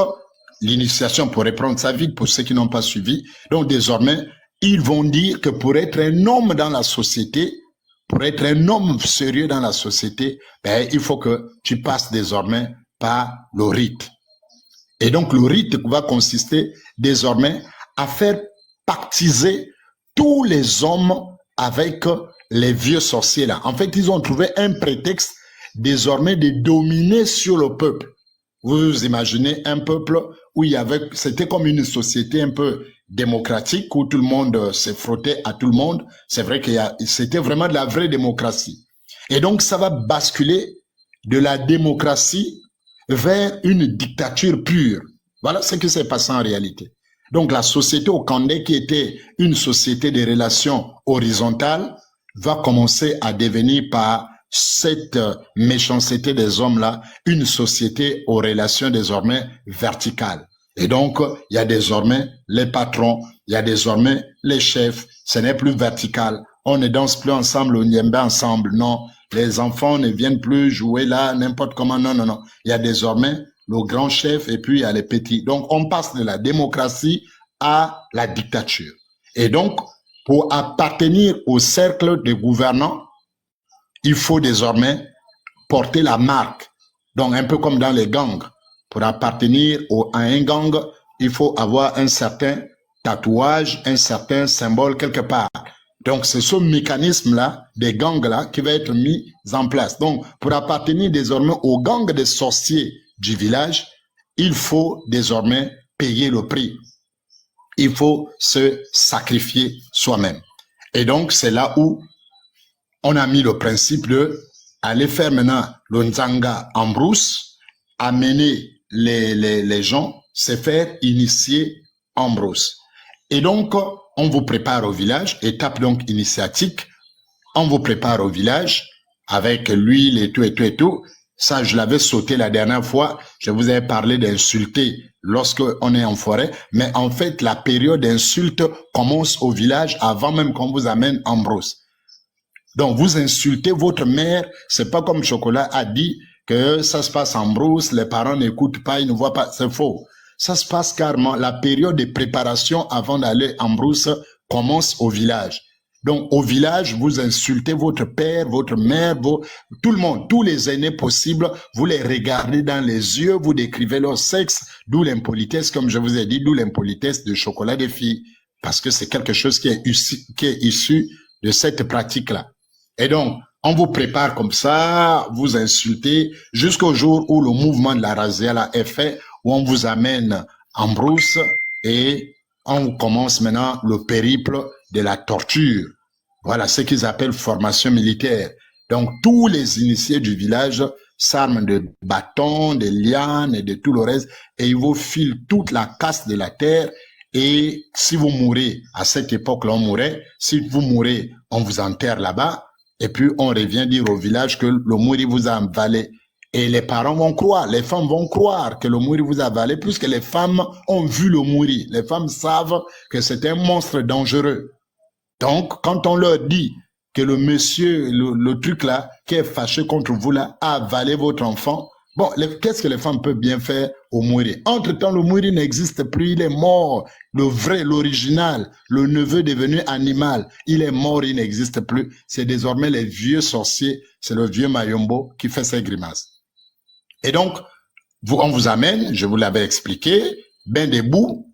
l'initiation pour reprendre sa vie, pour ceux qui n'ont pas suivi, donc désormais, ils vont dire que pour être un homme dans la société, pour être un homme sérieux dans la société, ben, il faut que tu passes désormais par le rite. Et donc, le rite va consister désormais à faire pactiser tous les hommes avec les vieux sorciers là. En fait, ils ont trouvé un prétexte désormais de dominer sur le peuple. Vous imaginez un peuple où il y avait, c'était comme une société un peu démocratique où tout le monde se frottait à tout le monde. C'est vrai que c'était vraiment de la vraie démocratie. Et donc, ça va basculer de la démocratie vers une dictature pure. Voilà ce qui s'est passé en réalité. Donc la société au Kandé, qui était une société de relations horizontales, va commencer à devenir par cette méchanceté des hommes-là, une société aux relations désormais verticales. Et donc, il y a désormais les patrons, il y a désormais les chefs, ce n'est plus vertical. On ne danse plus ensemble, on n'y pas ensemble, non. Les enfants ne viennent plus jouer là, n'importe comment. Non, non, non. Il y a désormais le grand chef et puis il y a les petits. Donc, on passe de la démocratie à la dictature. Et donc, pour appartenir au cercle des gouvernants, il faut désormais porter la marque. Donc, un peu comme dans les gangs. Pour appartenir à un gang, il faut avoir un certain tatouage, un certain symbole quelque part. Donc, c'est ce mécanisme-là, des gangs-là, qui va être mis en place. Donc, pour appartenir désormais au gang des sorciers du village, il faut désormais payer le prix. Il faut se sacrifier soi-même. Et donc, c'est là où on a mis le principe de aller faire maintenant le Nzanga en brousse, amener les gens, se faire initier en brousse. Et donc, on vous prépare au village, étape donc initiatique, on vous prépare au village avec l'huile et tout et tout et tout. Ça, je l'avais sauté la dernière fois, je vous avais parlé d'insulter lorsqu'on est en forêt, mais en fait, la période d'insulte commence au village avant même qu'on vous amène en brousse. Donc, vous insultez votre mère, c'est pas comme Chocolat a dit que ça se passe en brousse, les parents n'écoutent pas, ils ne voient pas, c'est faux. Ça se passe carrément, la période de préparation avant d'aller en brousse commence au village. Donc, au village, vous insultez votre père, votre mère, tout le monde, tous les aînés possibles, vous les regardez dans les yeux, vous décrivez leur sexe, d'où l'impolitesse, comme je vous ai dit, d'où l'impolitesse de Chocolat des filles, parce que c'est quelque chose qui est issu de cette pratique-là. Et donc, on vous prépare comme ça, vous insultez, jusqu'au jour où le mouvement de la razzia là est fait, où on vous amène en brousse et on commence maintenant le périple de la torture. Voilà ce qu'ils appellent formation militaire. Donc, tous les initiés du village s'arment de bâtons, de lianes et de tout le reste, et ils vous filent toute la casse de la terre. Et si vous mourrez, à cette époque-là, on mourait. Si vous mourrez, on vous enterre là-bas. Et puis, on revient dire au village que le Mouri vous a avalé. Et les parents vont croire, les femmes vont croire que le Mouri vous a avalé, puisque les femmes ont vu le Mouri. Les femmes savent que c'est un monstre dangereux. Donc, quand on leur dit que le monsieur, le truc là, qui est fâché contre vous là, a avalé votre enfant, bon, qu'est-ce que les femmes peuvent bien faire au Mouri? Entre-temps, le Mouri n'existe plus, il est mort. Le vrai, l'original, le neveu devenu animal, il est mort, il n'existe plus. C'est désormais les vieux sorciers, c'est le vieux Mayombo qui fait ses grimaces. Et donc, on vous amène, je vous l'avais expliqué, bain debout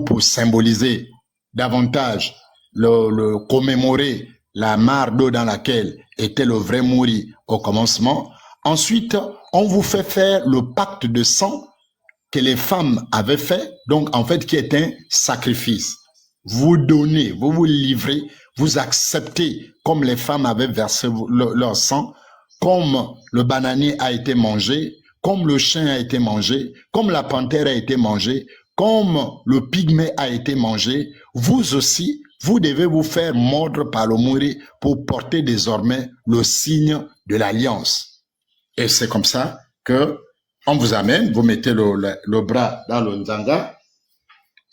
pour symboliser davantage le commémorer la mare d'eau dans laquelle était le vrai Mouri au commencement. Ensuite, on vous fait faire le pacte de sang que les femmes avaient fait, donc en fait qui est un sacrifice. Vous donnez, vous vous livrez, vous acceptez comme les femmes avaient versé leur sang, comme le bananier a été mangé, comme le chien a été mangé, comme la panthère a été mangée, comme le pygmée a été mangé, vous aussi, vous devez vous faire mordre par le mouri pour porter désormais le signe de l'alliance. Et c'est comme ça que on vous amène, vous mettez le bras dans le nzanga,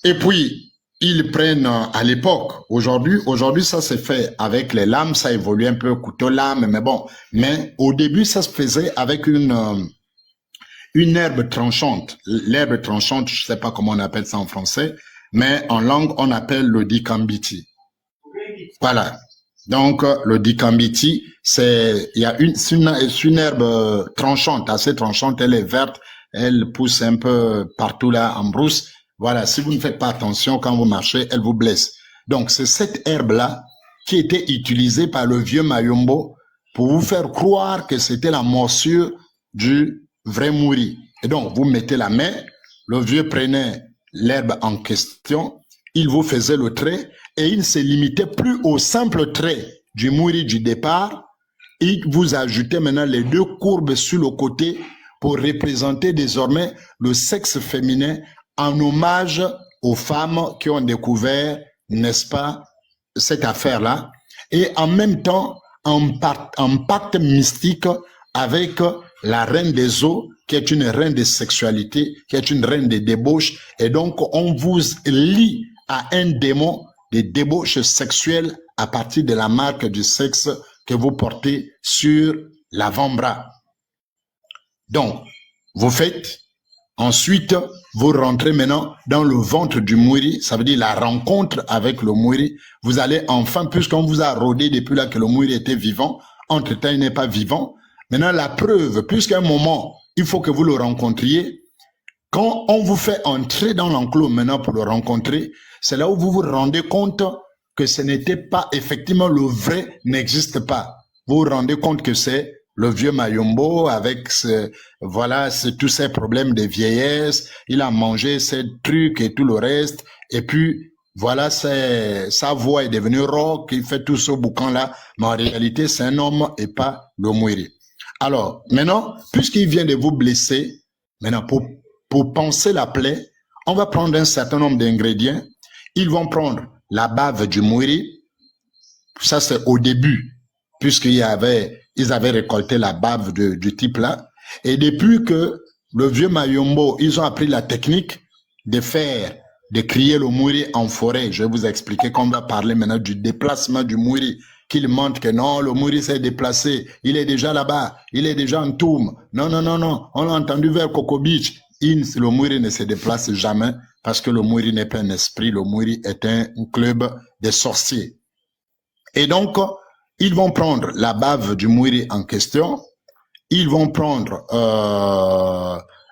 et puis ils prennent à l'époque, aujourd'hui ça se fait avec les lames, ça évolue un peu, couteau lame, mais bon, mais au début ça se faisait avec une herbe tranchante. L'herbe tranchante, je sais pas comment on appelle ça en français, mais en langue on appelle le dikambiti. Voilà. Donc le dikambiti, c'est une herbe tranchante, assez tranchante, elle est verte, elle pousse un peu partout là en brousse. Voilà, si vous ne faites pas attention quand vous marchez, elle vous blesse. Donc c'est cette herbe là qui était utilisée par le vieux Mayombo pour vous faire croire que c'était la morsure du vrai mouri. Et donc vous mettez la main, le vieux prenait l'herbe en question, il vous faisait le trait et il ne se limitait plus au simple trait du mouri du départ. Il vous ajoutait maintenant les deux courbes sur le côté pour représenter désormais le sexe féminin en hommage aux femmes qui ont découvert, n'est-ce pas, cette affaire-là. Et en même temps, un pacte mystique avec la reine des eaux, qui est une reine de sexualité, qui est une reine de débauche. Et donc, on vous lie à un démon de débauche sexuelle à partir de la marque du sexe que vous portez sur l'avant-bras. Donc, vous faites, ensuite, vous rentrez maintenant dans le ventre du mouri, ça veut dire la rencontre avec le mouri. Vous allez enfin, puisqu'on vous a rôdé depuis là que le mouri était vivant, entre-temps il n'est pas vivant. Maintenant, la preuve, puisqu'à un moment, il faut que vous le rencontriez, quand on vous fait entrer dans l'enclos maintenant pour le rencontrer, c'est là où vous vous rendez compte que ce n'était pas, effectivement, le vrai n'existe pas. Vous vous rendez compte que c'est le vieux Mayombo avec tous ces problèmes de vieillesse, il a mangé ces trucs et tout le reste, et puis voilà, sa voix est devenue rock, il fait tout ce boucan-là, mais en réalité, c'est un homme et pas le Mouiri. Alors, maintenant, puisqu'il vient de vous blesser, maintenant, pour panser la plaie, on va prendre un certain nombre d'ingrédients. Ils vont prendre la bave du Mouiri, ça c'est au début, puisqu'ils avaient récolté la bave du type là. Et depuis que le vieux Mayombo, ils ont appris la technique de crier le Mouri en forêt. Je vais vous expliquer qu'on va parler maintenant du déplacement du Mouri. Qu'il montre que non, le Mouri s'est déplacé. Il est déjà là-bas. Il est déjà en Toum. Non. On l'a entendu vers Coco Beach. Le Mouri ne se déplace jamais parce que le Mouri n'est pas un esprit. Le Mouri est un club de sorciers. Et donc, ils vont prendre la bave du Mouri en question. Ils vont prendre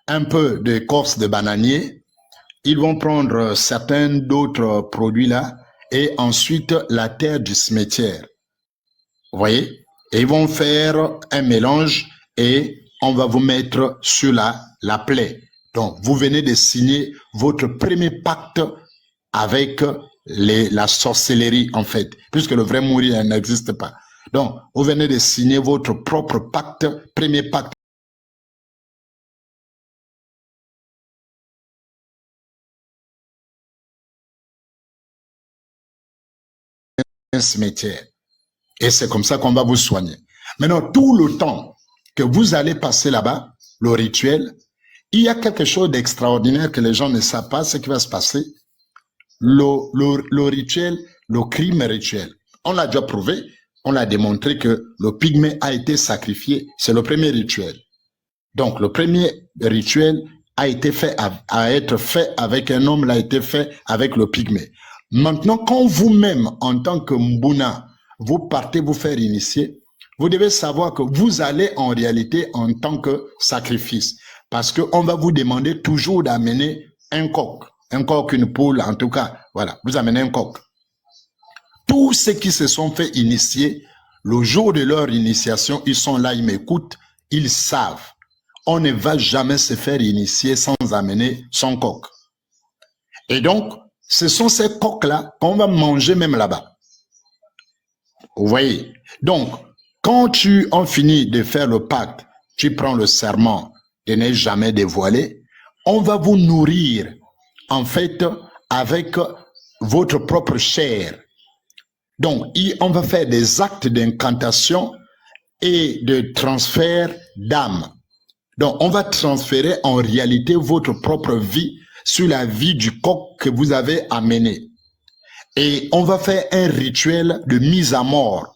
un peu d'écorce de bananier. Ils vont prendre certains d'autres produits là. Et ensuite, la terre du cimetière. Vous voyez? Et ils vont faire un mélange et on va vous mettre sur la plaie. Donc, vous venez de signer votre premier pacte avec la sorcellerie, en fait, puisque le vrai Mouri n'existe pas. Donc, vous venez de signer votre propre pacte, premier pacte. Un cimetière. Et c'est comme ça qu'on va vous soigner. Maintenant, tout le temps que vous allez passer là-bas, le rituel, il y a quelque chose d'extraordinaire que les gens ne savent pas ce qui va se passer. Le rituel, le crime rituel. On l'a déjà prouvé, on l'a démontré que le pygmée a été sacrifié. C'est le premier rituel. Donc, le premier rituel a été fait, à être fait avec un homme, l'a été fait avec le pygmée. Maintenant, quand vous-même, en tant que Mbuna, vous partez vous faire initier, vous devez savoir que vous allez en réalité en tant que sacrifice. Parce qu'on va vous demander toujours d'amener un coq, une poule, en tout cas. Voilà, vous amenez un coq. Tous ceux qui se sont fait initier, le jour de leur initiation, ils sont là, ils m'écoutent, ils savent. on ne va jamais se faire initier sans amener son coq. Et donc, ce sont ces coqs-là qu'on va manger même là-bas. Vous voyez? Donc, quand tu as fini de faire le pacte, tu prends le serment de ne jamais dévoiler, on va vous nourrir, en fait, avec votre propre chair. Donc, on va faire des actes d'incantation et de transfert d'âme. Donc, on va transférer en réalité votre propre vie sur la vie du coq que vous avez amené. Et on va faire un rituel de mise à mort.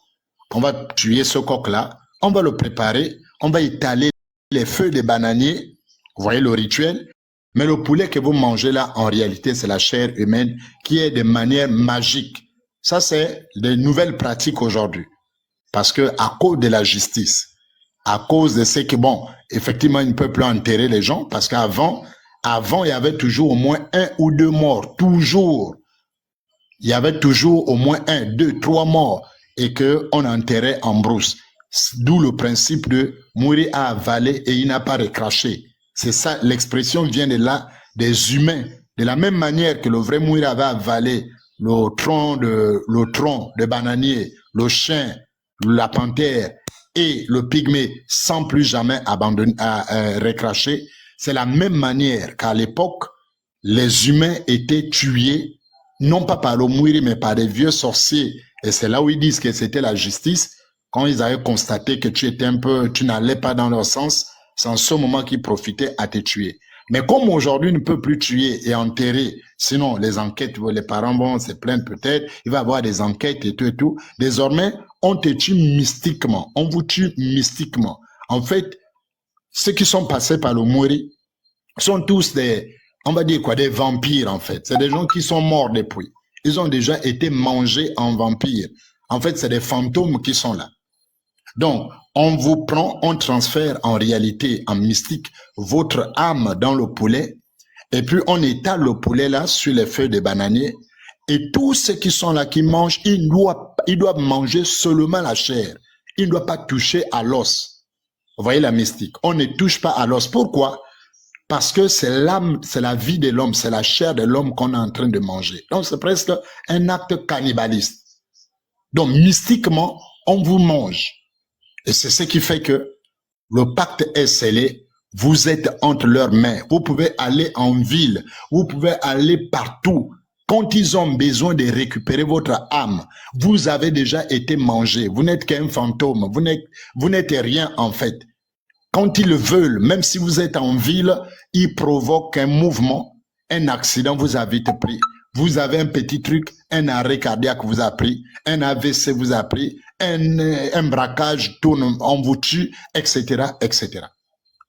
On va tuer ce coq-là, on va le préparer, on va étaler les feuilles de bananier. Vous voyez le rituel? Mais le poulet que vous mangez là, en réalité, c'est la chair humaine qui est de manière magique. Ça, c'est des nouvelles pratiques aujourd'hui. Parce que à cause de la justice, à cause de ce que, bon, effectivement, il ne peut plus enterrer les gens, parce qu'avant, il y avait toujours au moins 1 ou 2 morts, toujours. Il y avait toujours au moins 1, 2, 3 morts, et qu'on enterrait en brousse. D'où le principe de mourir à avaler et il n'a pas recraché. C'est ça, l'expression vient de là, des humains. De la même manière que le vrai mourir avait avalé le tronc de bananier, le chien, la panthère et le pygmée sans plus jamais abandonner, recracher. C'est la même manière qu'à l'époque, les humains étaient tués, non pas par le mourir, mais par des vieux sorciers. Et c'est là où ils disent que c'était la justice. Quand ils avaient constaté que tu n'allais pas dans leur sens, c'est en ce moment qu'ils profitaient à te tuer. Mais comme aujourd'hui, on ne peut plus tuer et enterrer, sinon les enquêtes, les parents vont se plaindre peut-être, il va y avoir des enquêtes et tout et tout. Désormais, on te tue mystiquement, on vous tue mystiquement. En fait, ceux qui sont passés par le mourir sont tous on va dire quoi, des vampires en fait. C'est des gens qui sont morts depuis. Ils ont déjà été mangés en vampires. En fait, c'est des fantômes qui sont là. Donc, on vous prend, on transfère en réalité, en mystique, votre âme dans le poulet, et puis on étale le poulet là sur les feuilles de bananier, et tous ceux qui sont là, qui mangent, ils doivent manger seulement la chair. Ils ne doivent pas toucher à l'os. Vous voyez la mystique? On ne touche pas à l'os. Pourquoi? Parce que c'est l'âme, c'est la vie de l'homme, c'est la chair de l'homme qu'on est en train de manger. Donc, c'est presque un acte cannibaliste. Donc, mystiquement, on vous mange. Et c'est ce qui fait que le pacte est scellé. Vous êtes entre leurs mains. Vous pouvez aller en ville. Vous pouvez aller partout. Quand ils ont besoin de récupérer votre âme, vous avez déjà été mangé. Vous n'êtes qu'un fantôme. Vous n'êtes rien en fait. Quand ils le veulent, même si vous êtes en ville, ils provoquent un mouvement, un accident vous a vite pris. Vous avez un petit truc, un arrêt cardiaque vous a pris, un AVC vous a pris, un braquage tourne, on vous tue, etc., etc.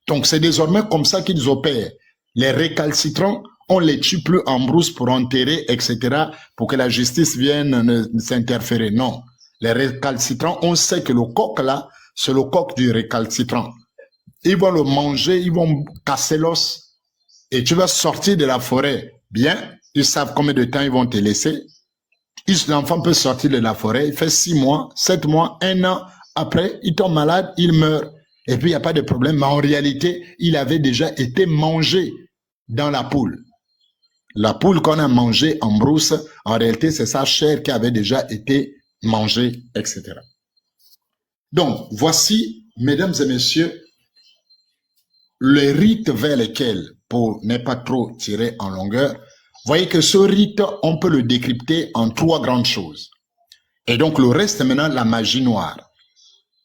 Donc c'est désormais comme ça qu'ils opèrent. Les récalcitrants, on les tue plus en brousse pour enterrer, etc., pour que la justice vienne s'interférer. Non. Les récalcitrants, on sait que le coq là, c'est le coq du récalcitrant. Ils vont le manger, ils vont casser l'os. Et tu vas sortir de la forêt. Bien, ils savent combien de temps ils vont te laisser. L'enfant peut sortir de la forêt, il fait 6 mois, 7 mois, 1 an. Après, il tombe malade, il meurt. Et puis, il n'y a pas de problème. Mais en réalité, il avait déjà été mangé dans la poule. La poule qu'on a mangée en brousse, en réalité, c'est sa chair qui avait déjà été mangée, etc. Donc, voici, mesdames et messieurs, le rite vers lequel, pour ne pas trop tirer en longueur, voyez que ce rite, on peut le décrypter en 3 grandes choses. Et donc, le reste, maintenant, la magie noire.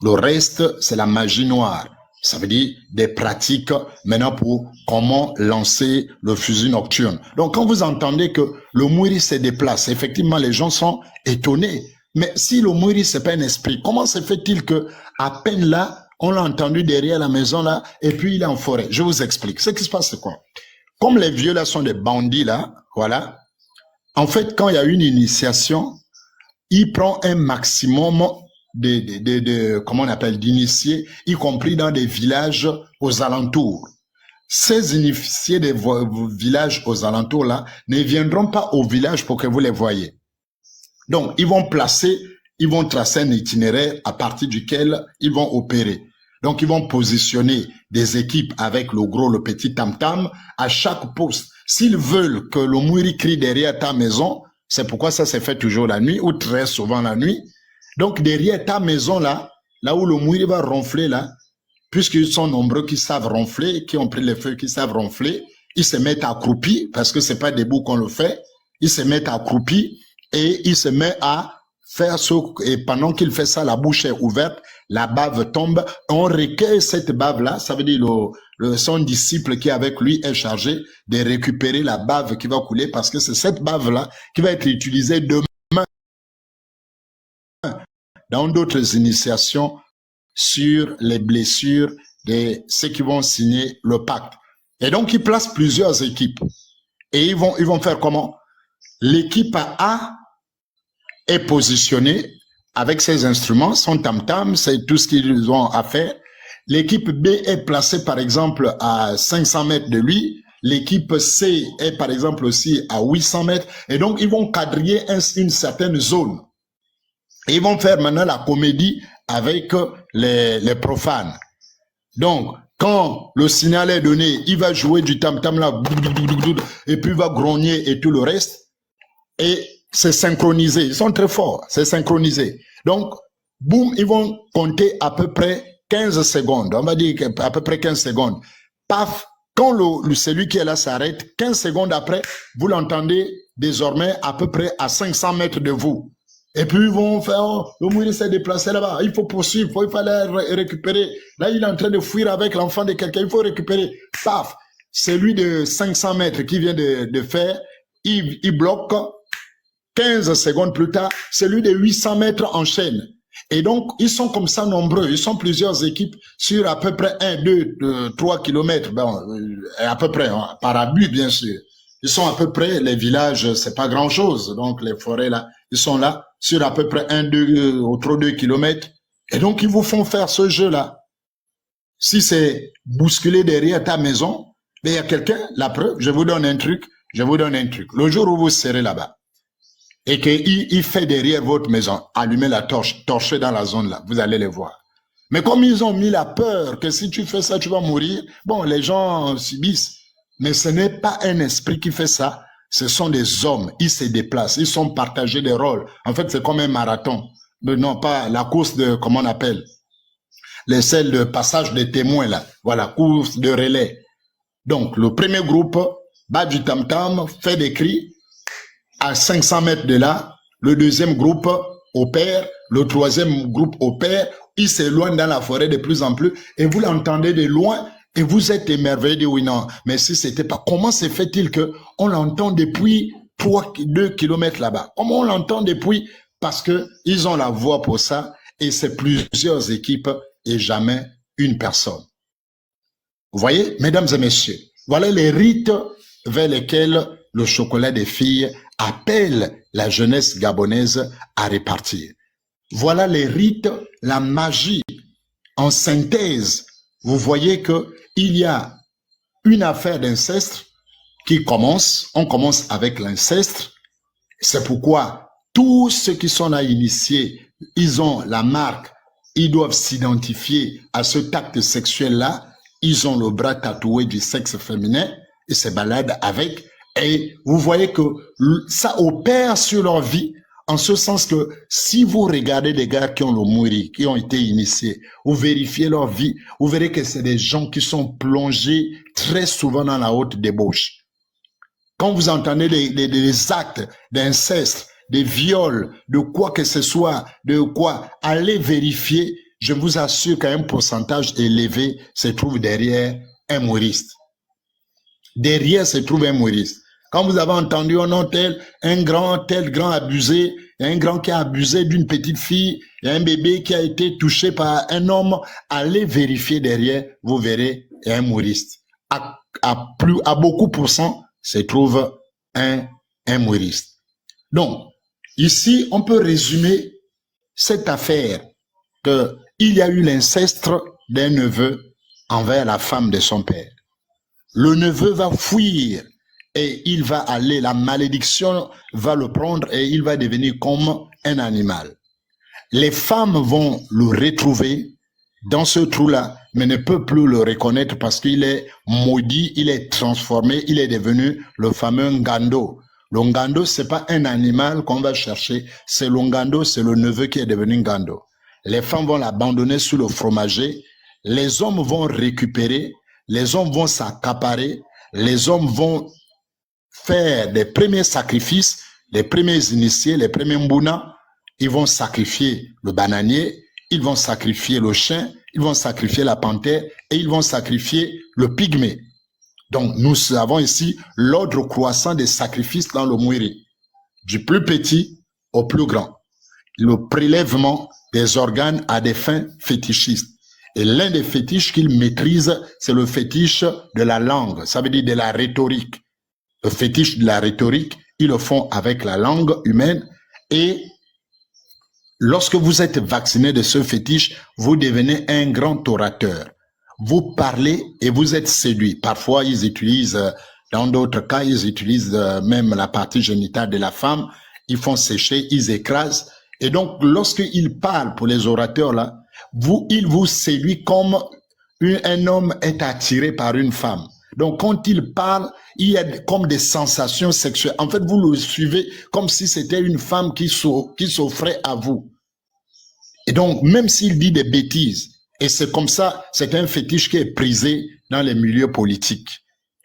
Le reste, c'est la magie noire. Ça veut dire des pratiques maintenant pour comment lancer le fusil nocturne. Donc, quand vous entendez que le Mouri se déplace, effectivement, les gens sont étonnés. Mais si le Mouri, c'est pas un esprit, comment se fait-il que à peine là, on l'a entendu derrière la maison là, et puis il est en forêt? Je vous explique. Ce qui se passe, c'est quoi? Comme les vieux là sont des bandits là, voilà. En fait, quand il y a une initiation, il prend un maximum comment on appelle, d'initiés, y compris dans des villages aux alentours. Ces initiés des villages aux alentours là ne viendront pas au village pour que vous les voyez. Donc, ils vont tracer un itinéraire à partir duquel ils vont opérer. Donc, ils vont positionner des équipes avec le gros, le petit tam-tam à chaque poste. S'ils veulent que le Mouri crie derrière ta maison, c'est pourquoi ça s'est fait toujours la nuit ou très souvent la nuit. Donc, derrière ta maison là où le Mouri va ronfler là, puisqu'ils sont nombreux qui savent ronfler, qui ont pris les feux, qui savent ronfler, ils se mettent accroupis, parce que c'est pas debout qu'on le fait, ils se mettent accroupis et ils se mettent à faire ce, et pendant qu'il fait ça, la bouche est ouverte, la bave tombe, on recueille cette bave-là, ça veut dire son disciple qui est avec lui est chargé de récupérer la bave qui va couler, parce que c'est cette bave-là qui va être utilisée demain dans d'autres initiations sur les blessures de ceux qui vont signer le pacte. Et donc, ils placent plusieurs équipes. Et ils vont faire comment? L'équipe A est positionnée avec ses instruments, son tam-tam, c'est tout ce qu'ils ont à faire. L'équipe B est placée, par exemple, à 500 mètres de lui. L'équipe C est, par exemple, aussi à 800 mètres. Et donc, ils vont quadriller une certaine zone. Et ils vont faire maintenant la comédie avec les profanes. Donc, quand le signal est donné, il va jouer du tam-tam là, et puis il va grogner et tout le reste. Et c'est synchronisé. Ils sont très forts, c'est synchronisé. Donc, boum, ils vont compter à peu près 15 secondes. On va dire à peu près 15 secondes. Paf, quand celui qui est là s'arrête, 15 secondes après, vous l'entendez désormais à peu près à 500 mètres de vous. Et puis ils vont faire, oh, le Mouri s'est déplacé là-bas, il faut poursuivre, il faut aller récupérer. Là, il est en train de fuir avec l'enfant de quelqu'un, il faut récupérer. Paf, celui de 500 mètres qui vient de faire, il bloque. 15 secondes plus tard, celui de 800 mètres enchaîne. Et donc, ils sont comme ça nombreux. Ils sont plusieurs équipes sur à peu près 1, 2, 3 kilomètres. Bon, à peu près, hein, par abus, bien sûr. Ils sont à peu près, les villages, c'est pas grand chose. Donc, les forêts là, ils sont là sur à peu près 1, 2, ou trop 2 kilomètres. Et donc, ils vous font faire ce jeu-là. Si c'est bousculer derrière ta maison, mais il y a quelqu'un, la preuve, je vous donne un truc. Le jour où vous serez là-bas, et qu'il fait derrière votre maison, allumez la torche, torchez dans la zone là, vous allez les voir. Mais comme ils ont mis la peur que si tu fais ça, tu vas mourir, bon, les gens subissent. Mais ce n'est pas un esprit qui fait ça, ce sont des hommes, ils se déplacent, ils sont partagés des rôles. En fait, c'est comme un marathon. Mais non, pas la course de, comment on appelle, celle de passage des témoins là, voilà, course de relais. Donc, le premier groupe bat du tam-tam, fait des cris, à 500 mètres de là, le deuxième groupe opère, le troisième groupe opère, il s'éloigne dans la forêt de plus en plus, et vous l'entendez de loin, et vous êtes émerveillé de oui, non, mais si c'était pas, comment se fait-il que on l'entend depuis 2 kilomètres là-bas? Comment on l'entend depuis? Parce que ils ont la voix pour ça, et c'est plusieurs équipes, et jamais une personne. Vous voyez, mesdames et messieurs, voilà les rites vers lesquels le chocolat des filles appelle la jeunesse gabonaise à répartir. Voilà les rites, la magie. En synthèse, vous voyez que il y a une affaire d'inceste qui commence. On commence avec l'inceste. C'est pourquoi tous ceux qui sont là initiés, ils ont la marque, ils doivent s'identifier à ce acte sexuel-là. Ils ont le bras tatoué du sexe féminin et se baladent avec. Et vous voyez que ça opère sur leur vie, en ce sens que si vous regardez des gars qui ont le mouri, qui ont été initiés, vous vérifiez leur vie, vous verrez que c'est des gens qui sont plongés très souvent dans la haute débauche. Quand vous entendez des actes d'inceste, des viols, de quoi que ce soit, de quoi, allez vérifier, je vous assure qu'un pourcentage élevé se trouve derrière un mouriste. Derrière se trouve un mouriste. Quand vous avez entendu un nom tel grand abusé, un grand qui a abusé d'une petite fille, et un bébé qui a été touché par un homme, allez vérifier derrière, vous verrez, il y a un mouriste. À beaucoup pourcents se trouve un mouriste. Donc, ici, on peut résumer cette affaire que il y a eu l'inceste d'un neveu envers la femme de son père. Le neveu va fuir et il va aller, la malédiction va le prendre et il va devenir comme un animal. Les femmes vont le retrouver, dans ce trou-là, mais ne peut plus le reconnaître parce qu'il est maudit, il est transformé, il est devenu le fameux Ngando. Le Ngando, c'est pas un animal qu'on va chercher, c'est le Ngando, c'est le neveu qui est devenu Ngando. Les femmes vont l'abandonner sous le fromager, les hommes vont récupérer, les hommes vont s'accaparer, les hommes vont faire des premiers sacrifices, les premiers initiés, les premiers mbouna, ils vont sacrifier le bananier, ils vont sacrifier le chien, ils vont sacrifier la panthère et ils vont sacrifier le pygmée. Donc, nous avons ici l'ordre croissant des sacrifices dans le Mouiri, du plus petit au plus grand. Le prélèvement des organes à des fins fétichistes. Et l'un des fétiches qu'ils maîtrisent, c'est le fétiche de la langue, ça veut dire de la rhétorique. Le fétiche de la rhétorique, ils le font avec la langue humaine et lorsque vous êtes vacciné de ce fétiche, vous devenez un grand orateur. Vous parlez et vous êtes séduit. Parfois, ils utilisent, dans d'autres cas, ils utilisent même la partie génitale de la femme. Ils font sécher, ils écrasent. Et donc, lorsqu'ils parlent pour les orateurs là, ils vous séduisent comme un homme est attiré par une femme. Donc, quand il parle, il y a comme des sensations sexuelles. En fait, vous le suivez comme si c'était une femme qui s'offrait à vous. Et donc, même s'il dit des bêtises, et c'est comme ça, c'est un fétiche qui est prisé dans les milieux politiques.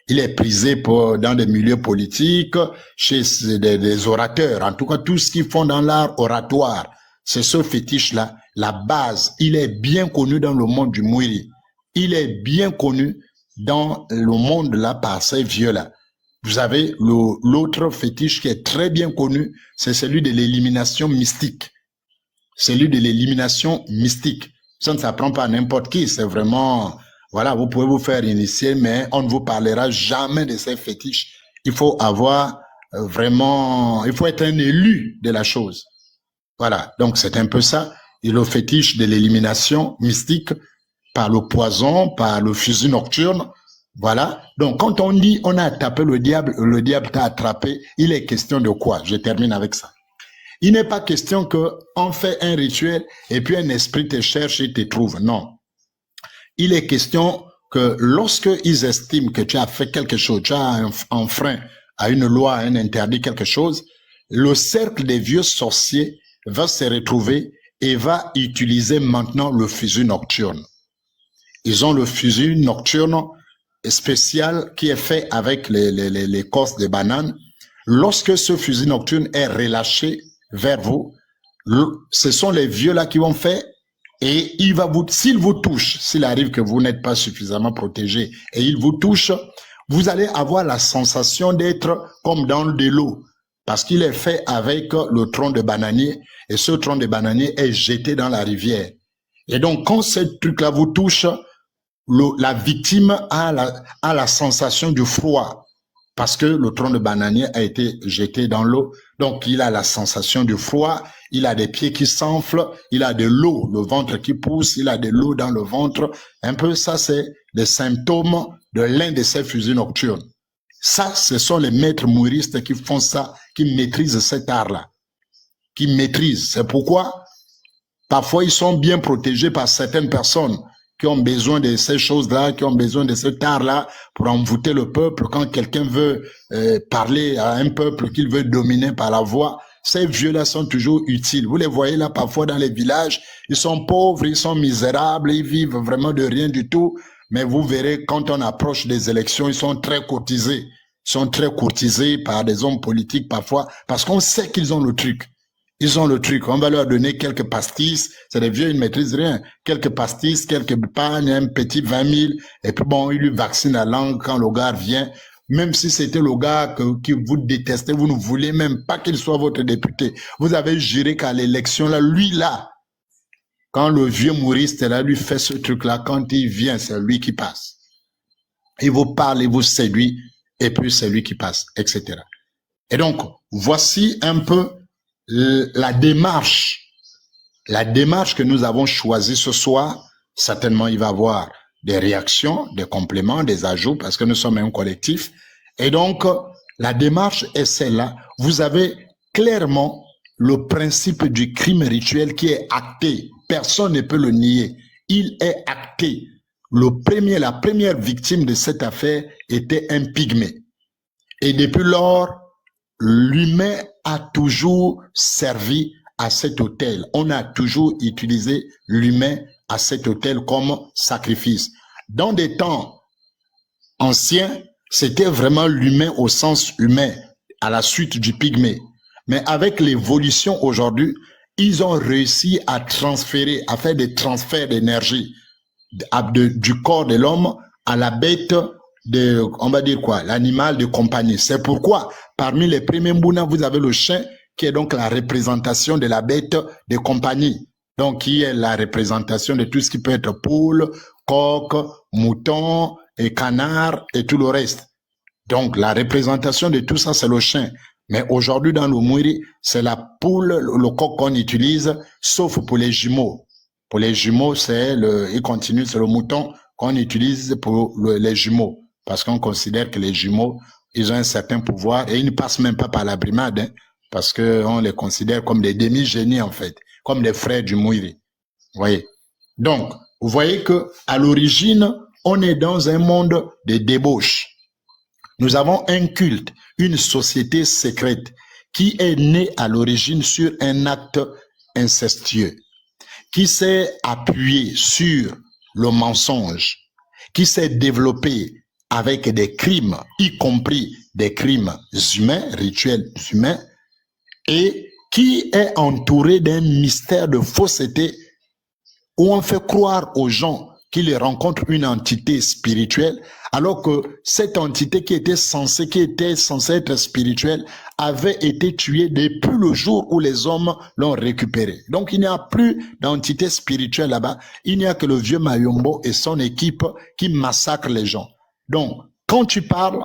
Il est prisé dans des milieux politiques, chez des orateurs. En tout cas, tout ce qu'ils font dans l'art oratoire, c'est ce fétiche-là. La base, il est bien connu dans le monde du Mouiri. Il est bien connu dans le monde là par ces vieux-là. Vous avez l'autre fétiche qui est très bien connu, c'est celui de l'élimination mystique. Celui de l'élimination mystique. Ça ne s'apprend pas à n'importe qui, c'est vraiment, voilà, vous pouvez vous faire initier, mais on ne vous parlera jamais de ces fétiches. Il faut avoir vraiment, il faut être un élu de la chose. Voilà, donc c'est un peu ça. Et le fétiche de l'élimination mystique par le poison, par le fusil nocturne, voilà. Donc quand on dit on a tapé le diable t'a attrapé, il est question de quoi? Je termine avec ça. Il n'est pas question qu'on fait un rituel et puis un esprit te cherche et te trouve. Non. Il est question que lorsque ils estiment que tu as fait quelque chose, tu as enfreint à une loi, un interdit, quelque chose, le cercle des vieux sorciers va se retrouver et va utiliser maintenant le fusil nocturne. Ils ont le fusil nocturne spécial qui est fait avec l'écorce de banane. Lorsque ce fusil nocturne est relâché vers vous, ce sont les vieux là qui vont faire et il va s'il vous touche, s'il arrive que vous n'êtes pas suffisamment protégé et il vous touche, vous allez avoir la sensation d'être comme dans de l'eau parce qu'il est fait avec le tronc de bananier et ce tronc de bananier est jeté dans la rivière. Et donc quand ce truc là vous touche, la victime a la sensation du froid parce que le tronc de bananier a été jeté dans l'eau. Donc, il a la sensation du froid, il a des pieds qui s'enflent, il a de l'eau, le ventre qui pousse, il a de l'eau dans le ventre. Un peu ça, c'est des symptômes de l'un de ces fusils nocturnes. Ça, ce sont les maîtres mouristes qui font ça, qui maîtrisent cet art-là. Qui maîtrisent. C'est pourquoi, parfois, ils sont bien protégés par certaines personnes qui ont besoin de ces choses-là, qui ont besoin de cet art-là pour envoûter le peuple. Quand quelqu'un veut parler à un peuple qu'il veut dominer par la voix, ces vieux-là sont toujours utiles. Vous les voyez là parfois dans les villages, ils sont pauvres, ils sont misérables, ils vivent vraiment de rien du tout. Mais vous verrez, quand on approche des élections, ils sont très courtisés. Ils sont très courtisés par des hommes politiques parfois, parce qu'on sait qu'ils ont le truc. Ils ont le truc. On va leur donner quelques pastis. C'est des vieux, ils ne maîtrisent rien. Quelques pastis, quelques pagnes, un petit 20 000. Et puis bon, ils lui vaccinent la langue quand le gars vient. Même si c'était le gars que vous détestez, vous ne voulez même pas qu'il soit votre député. Vous avez juré qu'à l'élection, là, lui, là, quand le vieux mouriste, là, lui fait ce truc-là, quand il vient, c'est lui qui passe. Il vous parle, il vous séduit, et puis c'est lui qui passe, etc. Et donc, voici un peu la démarche que nous avons choisie ce soir. Certainement, il va y avoir des réactions, des compléments, des ajouts, parce que nous sommes un collectif. Et donc, la démarche est celle-là. Vous avez clairement le principe du crime rituel qui est acté. Personne ne peut le nier. il est acté. La première victime de cette affaire était un pygmée. Et depuis lors, l'humain a toujours servi à cet autel. On a toujours utilisé l'humain à cet autel comme sacrifice. Dans des temps anciens, c'était vraiment l'humain au sens humain, à la suite du pygmée. Mais avec l'évolution aujourd'hui, ils ont réussi à transférer, à faire des transferts d'énergie du corps de l'homme à la bête de, on va dire quoi, l'animal de compagnie. C'est pourquoi, parmi les premiers Mbuna, vous avez le chien, qui est donc la représentation de la bête de compagnie. Donc, qui est la représentation de tout ce qui peut être poule, coq, mouton, et canard, et tout le reste. Donc, la représentation de tout ça, c'est le chien. Mais aujourd'hui, dans le Mwiri, c'est la poule, le coq qu'on utilise, sauf pour les jumeaux. Pour les jumeaux, il continue, c'est le mouton qu'on utilise pour les jumeaux. Parce qu'on considère que les jumeaux, ils ont un certain pouvoir et ils ne passent même pas par la brimade, hein, parce qu'on les considère comme des demi-génies, en fait, comme des frères du Mwiri. Vous voyez? Donc, vous voyez que à l'origine, on est dans un monde de débauche. Nous avons un culte, une société secrète qui est née à l'origine sur un acte incestueux, qui s'est appuyé sur le mensonge, qui s'est développé avec des crimes, y compris des crimes humains, rituels humains, et qui est entouré d'un mystère de fausseté où on fait croire aux gens qu'ils rencontrent une entité spirituelle, alors que cette entité qui était censée être spirituelle avait été tuée depuis le jour où les hommes l'ont récupérée. Donc il n'y a plus d'entité spirituelle là-bas, il n'y a que le vieux Mayombo et son équipe qui massacrent les gens. Donc quand tu parles,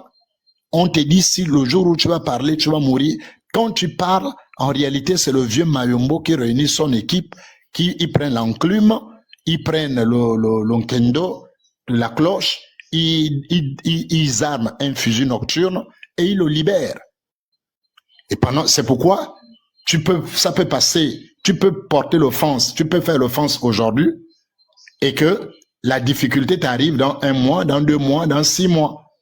on te dit si le jour où tu vas parler, tu vas mourir. Quand tu parles, en réalité c'est le vieux Mayombo qui réunit son équipe, qui prennent l'enclume, ils prennent le kendo, la cloche, ils arment un fusil nocturne et ils le libèrent. Et c'est pourquoi ça peut passer, tu peux porter l'offense, tu peux faire l'offense aujourd'hui et que la difficulté t'arrive dans 1 mois, dans 2 mois, dans 6 mois.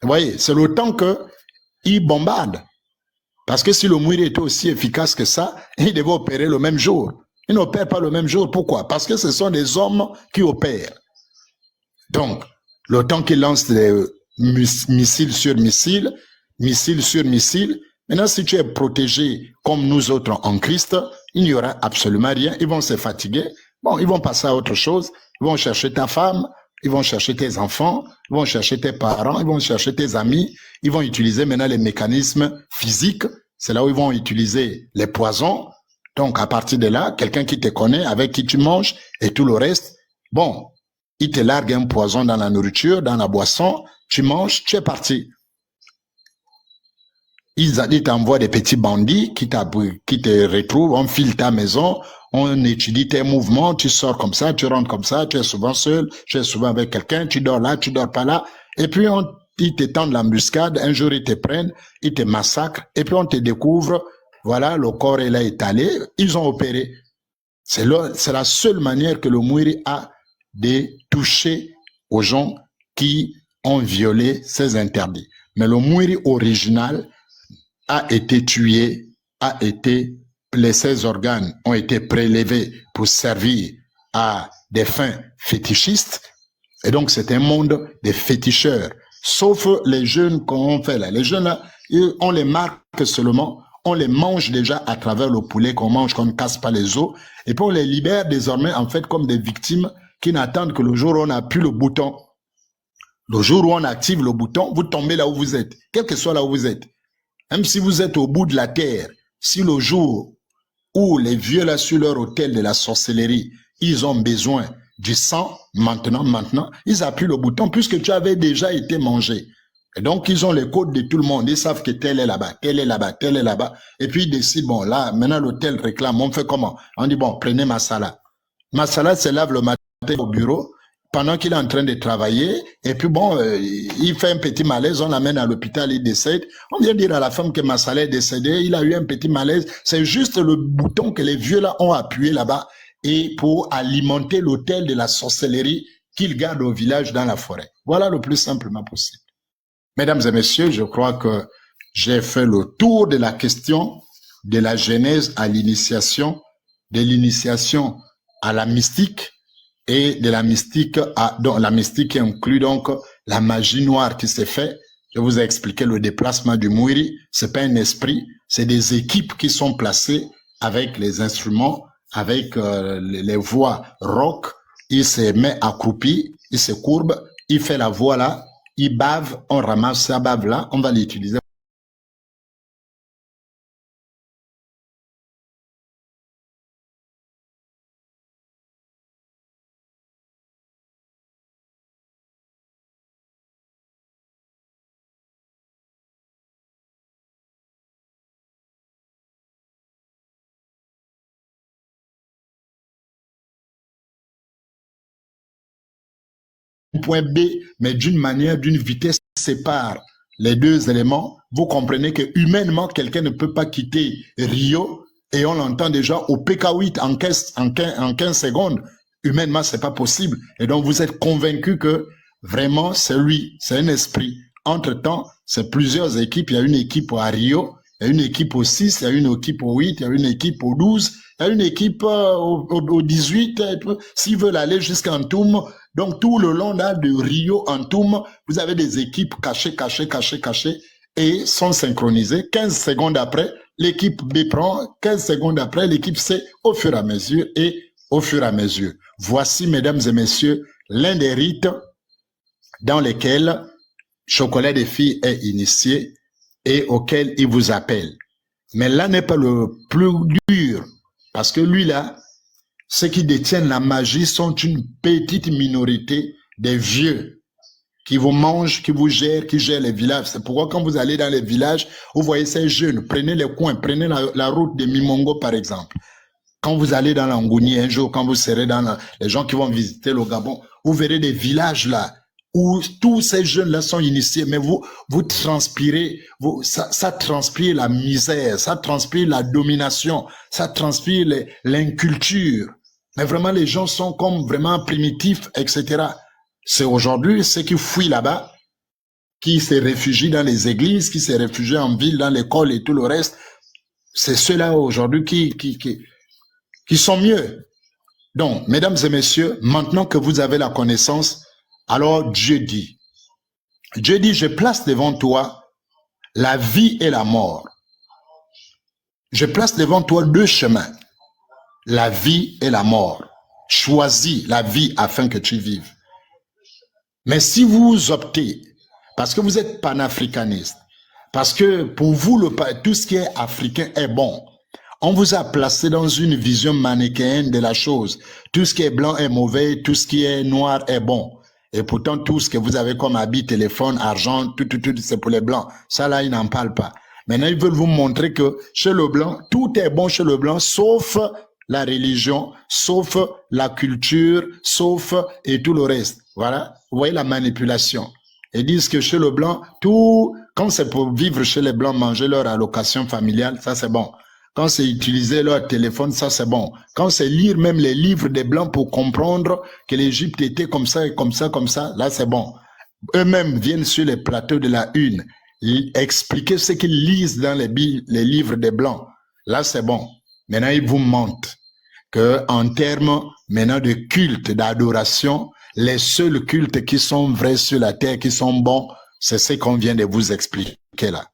Vous voyez, c'est le temps qu'ils bombardent. Parce que si le Mwiri était aussi efficace que ça, il devait opérer le même jour. Ils n'opèrent pas le même jour. Pourquoi? Parce que ce sont des hommes qui opèrent. Donc, le temps qu'ils lancent des missiles sur missiles, missiles sur missiles, maintenant, si tu es protégé comme nous autres en Christ, il n'y aura absolument rien. Ils vont se fatiguer. Bon, ils vont passer à autre chose. Ils vont chercher ta femme, ils vont chercher tes enfants, ils vont chercher tes parents, ils vont chercher tes amis. Ils vont utiliser maintenant les mécanismes physiques. C'est là où ils vont utiliser les poisons. Donc, à partir de là, quelqu'un qui te connaît, avec qui tu manges et tout le reste, bon, il te largue un poison dans la nourriture, dans la boisson, tu manges, tu es parti. Ils t'envoient des petits bandits qui te retrouvent, on file ta maison, on étudie tes mouvements, tu sors comme ça, tu rentres comme ça, tu es souvent seul, tu es souvent avec quelqu'un, tu dors là, tu dors pas là, et puis ils te tendent l'embuscade, un jour ils te prennent, ils te massacrent, et puis on te découvre. Voilà, le corps est là étalé, ils ont opéré. C'est la seule manière que le Mwiri a de toucher aux gens qui ont violé ces interdits. Mais le Mwiri original a été tué, ses organes ont été prélevés pour servir à des fins fétichistes. Et donc, c'est un monde des féticheurs. Sauf les jeunes qu'on fait là. Les jeunes là, on les marque seulement. On les mange déjà à travers le poulet qu'on mange, qu'on ne casse pas les os. Et puis on les libère désormais en fait comme des victimes qui n'attendent que le jour où on appuie le bouton. Le jour où on active le bouton, vous tombez là où vous êtes, quel que soit là où vous êtes. Même si vous êtes au bout de la terre, si le jour où les vieux là sur leur autel de la sorcellerie, ils ont besoin du sang, maintenant, ils appuient le bouton puisque tu avais déjà été mangé. Et donc, ils ont les codes de tout le monde. Ils savent que tel est là-bas, tel est là-bas, tel est là-bas. Et puis, ils décident, bon, là, maintenant, l'hôtel réclame. On fait comment? On dit, bon, prenez Massala. Massala se lave le matin au bureau pendant qu'il est en train de travailler. Et puis, bon, il fait un petit malaise. On l'amène à l'hôpital, il décède. On vient dire à la femme que Massala est décédé. Il a eu un petit malaise. C'est juste le bouton que les vieux là ont appuyé là-bas. et pour alimenter l'autel de la sorcellerie qu'ils gardent au village dans la forêt. Voilà le plus simplement possible. Mesdames et messieurs, je crois que j'ai fait le tour de la question de la genèse à l'initiation, de l'initiation à la mystique et de la mystique à, donc la mystique inclut donc la magie noire qui s'est faite. Je vous ai expliqué le déplacement du Mouiri. C'est pas un esprit, c'est des équipes qui sont placées avec les instruments, avec les voix rock. Il se met accroupi, il se courbe, il fait la voix là, il bave, on ramasse sa bave là, on va l'utiliser. Point B, mais d'une manière, d'une vitesse sépare les deux éléments. Vous comprenez que humainement, quelqu'un ne peut pas quitter Rio et on l'entend déjà au PK8 en 15 secondes. Humainement, c'est pas possible. Et donc, vous êtes convaincu que vraiment, c'est lui, c'est un esprit. Entre-temps, c'est plusieurs équipes. Il y a une équipe à Rio, il y a une équipe au 6, il y a une équipe au 8, il y a une équipe au 12, il y a une équipe au 18. S'ils veulent aller jusqu'à Antoum, donc, tout le long là, de Rio en Toum, vous avez des équipes cachées et sont synchronisées. 15 secondes après, l'équipe B prend, 15 secondes après, l'équipe C au fur et à mesure et au fur et à mesure. Voici, mesdames et messieurs, l'un des rites dans lesquels Chocolat des filles est initié et auquel il vous appelle. Mais là n'est pas le plus dur, parce que lui là, ceux qui détiennent la magie sont une petite minorité des vieux qui vous mangent, qui vous gèrent, qui gèrent les villages. C'est pourquoi quand vous allez dans les villages, vous voyez ces jeunes, prenez les coins, prenez la route de Mimongo par exemple. Quand vous allez dans l'Angouni un jour, quand vous serez dans les gens qui vont visiter le Gabon, vous verrez des villages là où tous ces jeunes-là sont initiés, mais vous transpirez, ça transpire la misère, ça transpire la domination, ça transpire l'inculture. Mais vraiment, les gens sont comme vraiment primitifs, etc. C'est aujourd'hui ceux qui fuient là-bas, qui se réfugient dans les églises, qui se réfugient en ville, dans l'école et tout le reste. C'est ceux-là aujourd'hui qui sont mieux. Donc, mesdames et messieurs, maintenant que vous avez la connaissance, alors Dieu dit, je place devant toi la vie et la mort. Je place devant toi deux chemins, la vie et la mort. Choisis la vie afin que tu vives. Mais si vous optez, parce que vous êtes panafricaniste, parce que pour vous, tout ce qui est africain est bon, on vous a placé dans une vision manichéenne de la chose. Tout ce qui est blanc est mauvais, tout ce qui est noir est bon. Et pourtant, tout ce que vous avez comme habit, téléphone, argent, tout, c'est pour les blancs. Ça, là, ils n'en parlent pas. Maintenant, ils veulent vous montrer que chez le blanc, tout est bon chez le blanc, sauf la religion, sauf la culture, sauf et tout le reste. Voilà. Vous voyez la manipulation. Ils disent que chez le blanc, tout, quand c'est pour vivre chez les blancs, manger leur allocation familiale, ça c'est bon. Quand c'est utiliser leur téléphone, ça c'est bon. Quand c'est lire même les livres des Blancs pour comprendre que l'Égypte était comme ça et comme ça, là c'est bon. Eux-mêmes viennent sur les plateaux de la une, expliquer ce qu'ils lisent dans les livres des Blancs. Là c'est bon. Maintenant ils vous mentent que en termes maintenant de culte, d'adoration, les seuls cultes qui sont vrais sur la terre, qui sont bons, c'est ce qu'on vient de vous expliquer là.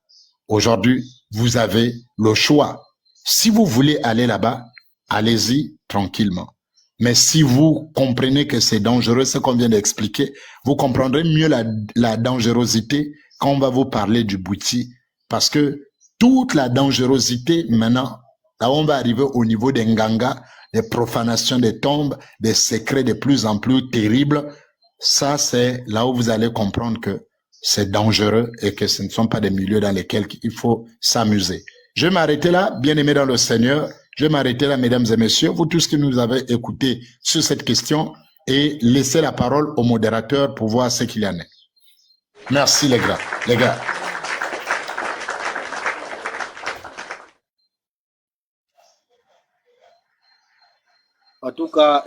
Aujourd'hui, vous avez le choix. Si vous voulez aller là-bas, allez-y tranquillement. Mais si vous comprenez que c'est dangereux, ce qu'on vient d'expliquer, vous comprendrez mieux la dangerosité quand on va vous parler du Bouti. Parce que toute la dangerosité, maintenant, là on va arriver au niveau des Nganga, des profanations des tombes, des secrets de plus en plus terribles, ça c'est là où vous allez comprendre que c'est dangereux et que ce ne sont pas des milieux dans lesquels il faut s'amuser. Je vais m'arrêter là, bien-aimés dans le Seigneur. Je vais m'arrêter là, mesdames et messieurs, vous tous qui nous avez écoutés sur cette question et laisser la parole au modérateur pour voir ce qu'il y en a. Merci les gars. En tout cas,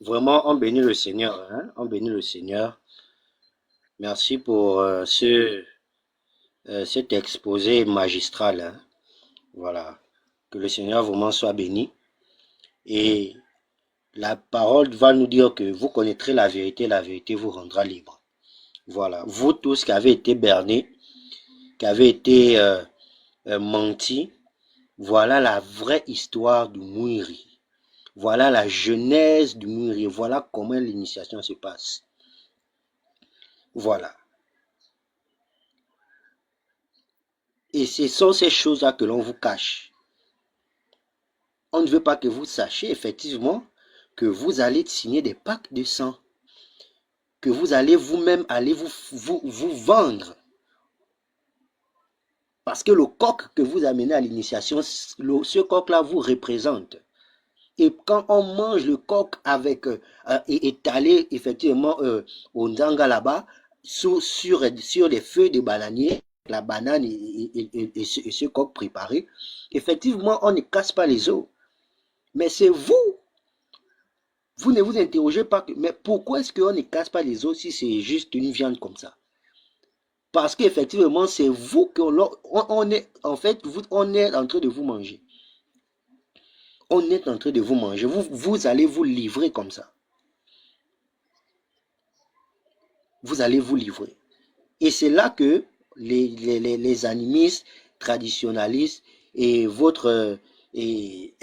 vraiment, on bénit le Seigneur, hein? On bénit le Seigneur. Merci pour cet exposé magistral, hein? Voilà. Que le Seigneur vraiment soit béni. Et la parole va nous dire que vous connaîtrez la vérité vous rendra libre. Voilà. Vous tous qui avez été bernés, qui avez été mentis, voilà la vraie histoire du Mouiri. Voilà la genèse du Mouiri. Voilà comment l'initiation se passe. Voilà. Et ce sont ces choses-là que l'on vous cache. On ne veut pas que vous sachiez effectivement que vous allez signer des pactes de sang, que vous allez vous-même aller vous vendre. Parce que le coq que vous amenez à l'initiation, ce coq-là vous représente. Et quand on mange le coq avec étalé effectivement au Nzanga là-bas, sur les feuilles de bananier, la banane et ce coq préparé, effectivement, on ne casse pas les os. Mais c'est vous. Vous ne vous interrogez pas, mais pourquoi est-ce qu'on ne casse pas les os si c'est juste une viande comme ça? Parce qu'effectivement, c'est vous qu'on est, en fait, on est en train de vous manger. On est en train de vous manger. Vous allez vous livrer comme ça. Vous allez vous livrer. Et c'est là que les animistes, traditionnalistes et votre et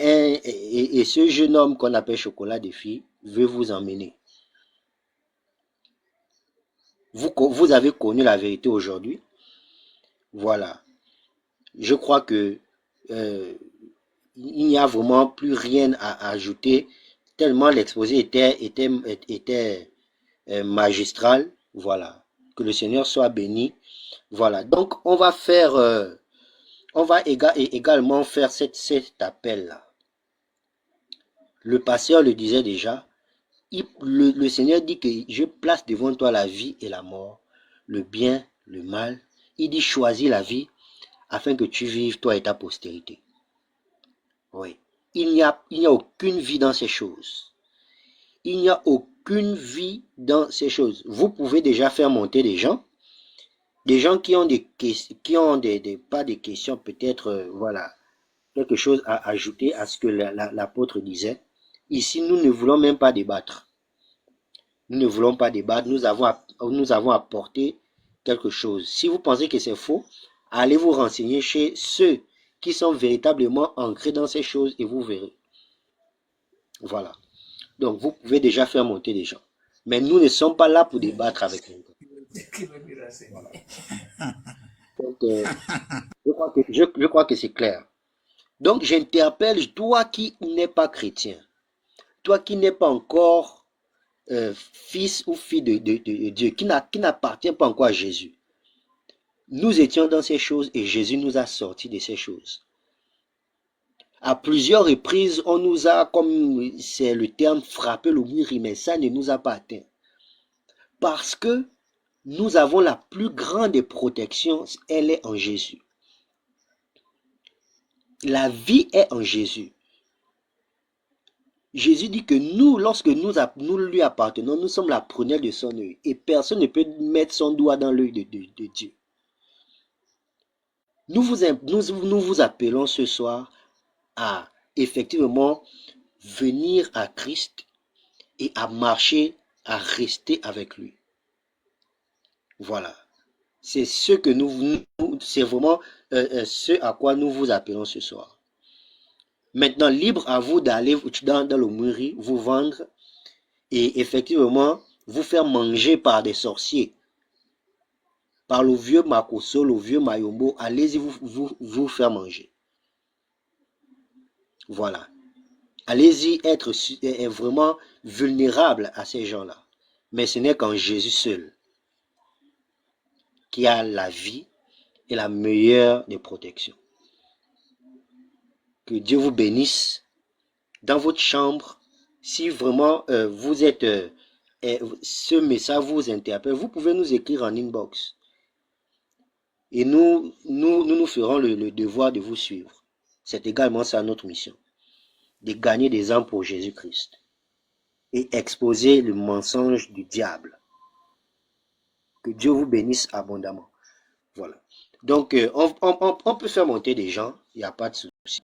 ce jeune homme qu'on appelle Chocolat des filles veut vous emmener. Vous avez connu la vérité aujourd'hui. Voilà. Je crois que il n'y a vraiment plus rien à ajouter, tellement l'exposé était magistral. Voilà. Que le Seigneur soit béni. Voilà. Donc, on va faire, on va également faire cet appel-là. Le pasteur le disait déjà. Le Seigneur dit que je place devant toi la vie et la mort, le bien, le mal. Il dit choisis la vie afin que tu vives toi et ta postérité. Oui. Il n'y a aucune vie dans ces choses. Il n'y a aucune vie dans ces choses. Vous pouvez déjà faire monter des gens qui ont pas des questions, peut-être, voilà, quelque chose à ajouter à ce que l'apôtre disait. Ici, nous ne voulons même pas débattre. Nous ne voulons pas débattre. Nous avons apporté quelque chose. Si vous pensez que c'est faux, allez vous renseigner chez ceux qui sont véritablement ancrés dans ces choses et vous verrez. Voilà. Donc, vous pouvez déjà faire monter des gens. Mais nous ne sommes pas là pour débattre avec eux. Voilà. Donc, je crois que c'est clair. Donc, j'interpelle toi qui n'es pas chrétien, toi qui n'es pas encore fils ou fille de Dieu, qui n'appartient pas encore à Jésus. Nous étions dans ces choses et Jésus nous a sortis de ces choses. À plusieurs reprises, on nous a, comme c'est le terme, frappé le mur, mais ça ne nous a pas atteint. Parce que nous avons la plus grande des protections, elle est en Jésus. La vie est en Jésus. Jésus dit que nous, lorsque nous lui appartenons, nous sommes la prunelle de son œil. Et personne ne peut mettre son doigt dans l'œil de Dieu. Nous vous appelons ce soir à effectivement venir à Christ et à marcher, à rester avec lui. Voilà. C'est ce que c'est vraiment ce à quoi nous vous appelons ce soir. Maintenant, libre à vous d'aller dans le Muri, vous vendre et effectivement vous faire manger par des sorciers. Par le vieux Makoso, le vieux Mayombo, allez-y vous faire manger. Voilà. Allez-y être vraiment vulnérable à ces gens-là. Mais ce n'est qu'en Jésus seul qui a la vie et la meilleure des protections. Que Dieu vous bénisse dans votre chambre. Si vraiment vous êtes, ce message vous interpelle, vous pouvez nous écrire en inbox. Et nous ferons le devoir de vous suivre. C'est également ça notre mission. de gagner des âmes pour Jésus-Christ et exposer le mensonge du diable. Que Dieu vous bénisse abondamment. Voilà. Donc, on peut faire monter des gens, il n'y a pas de souci.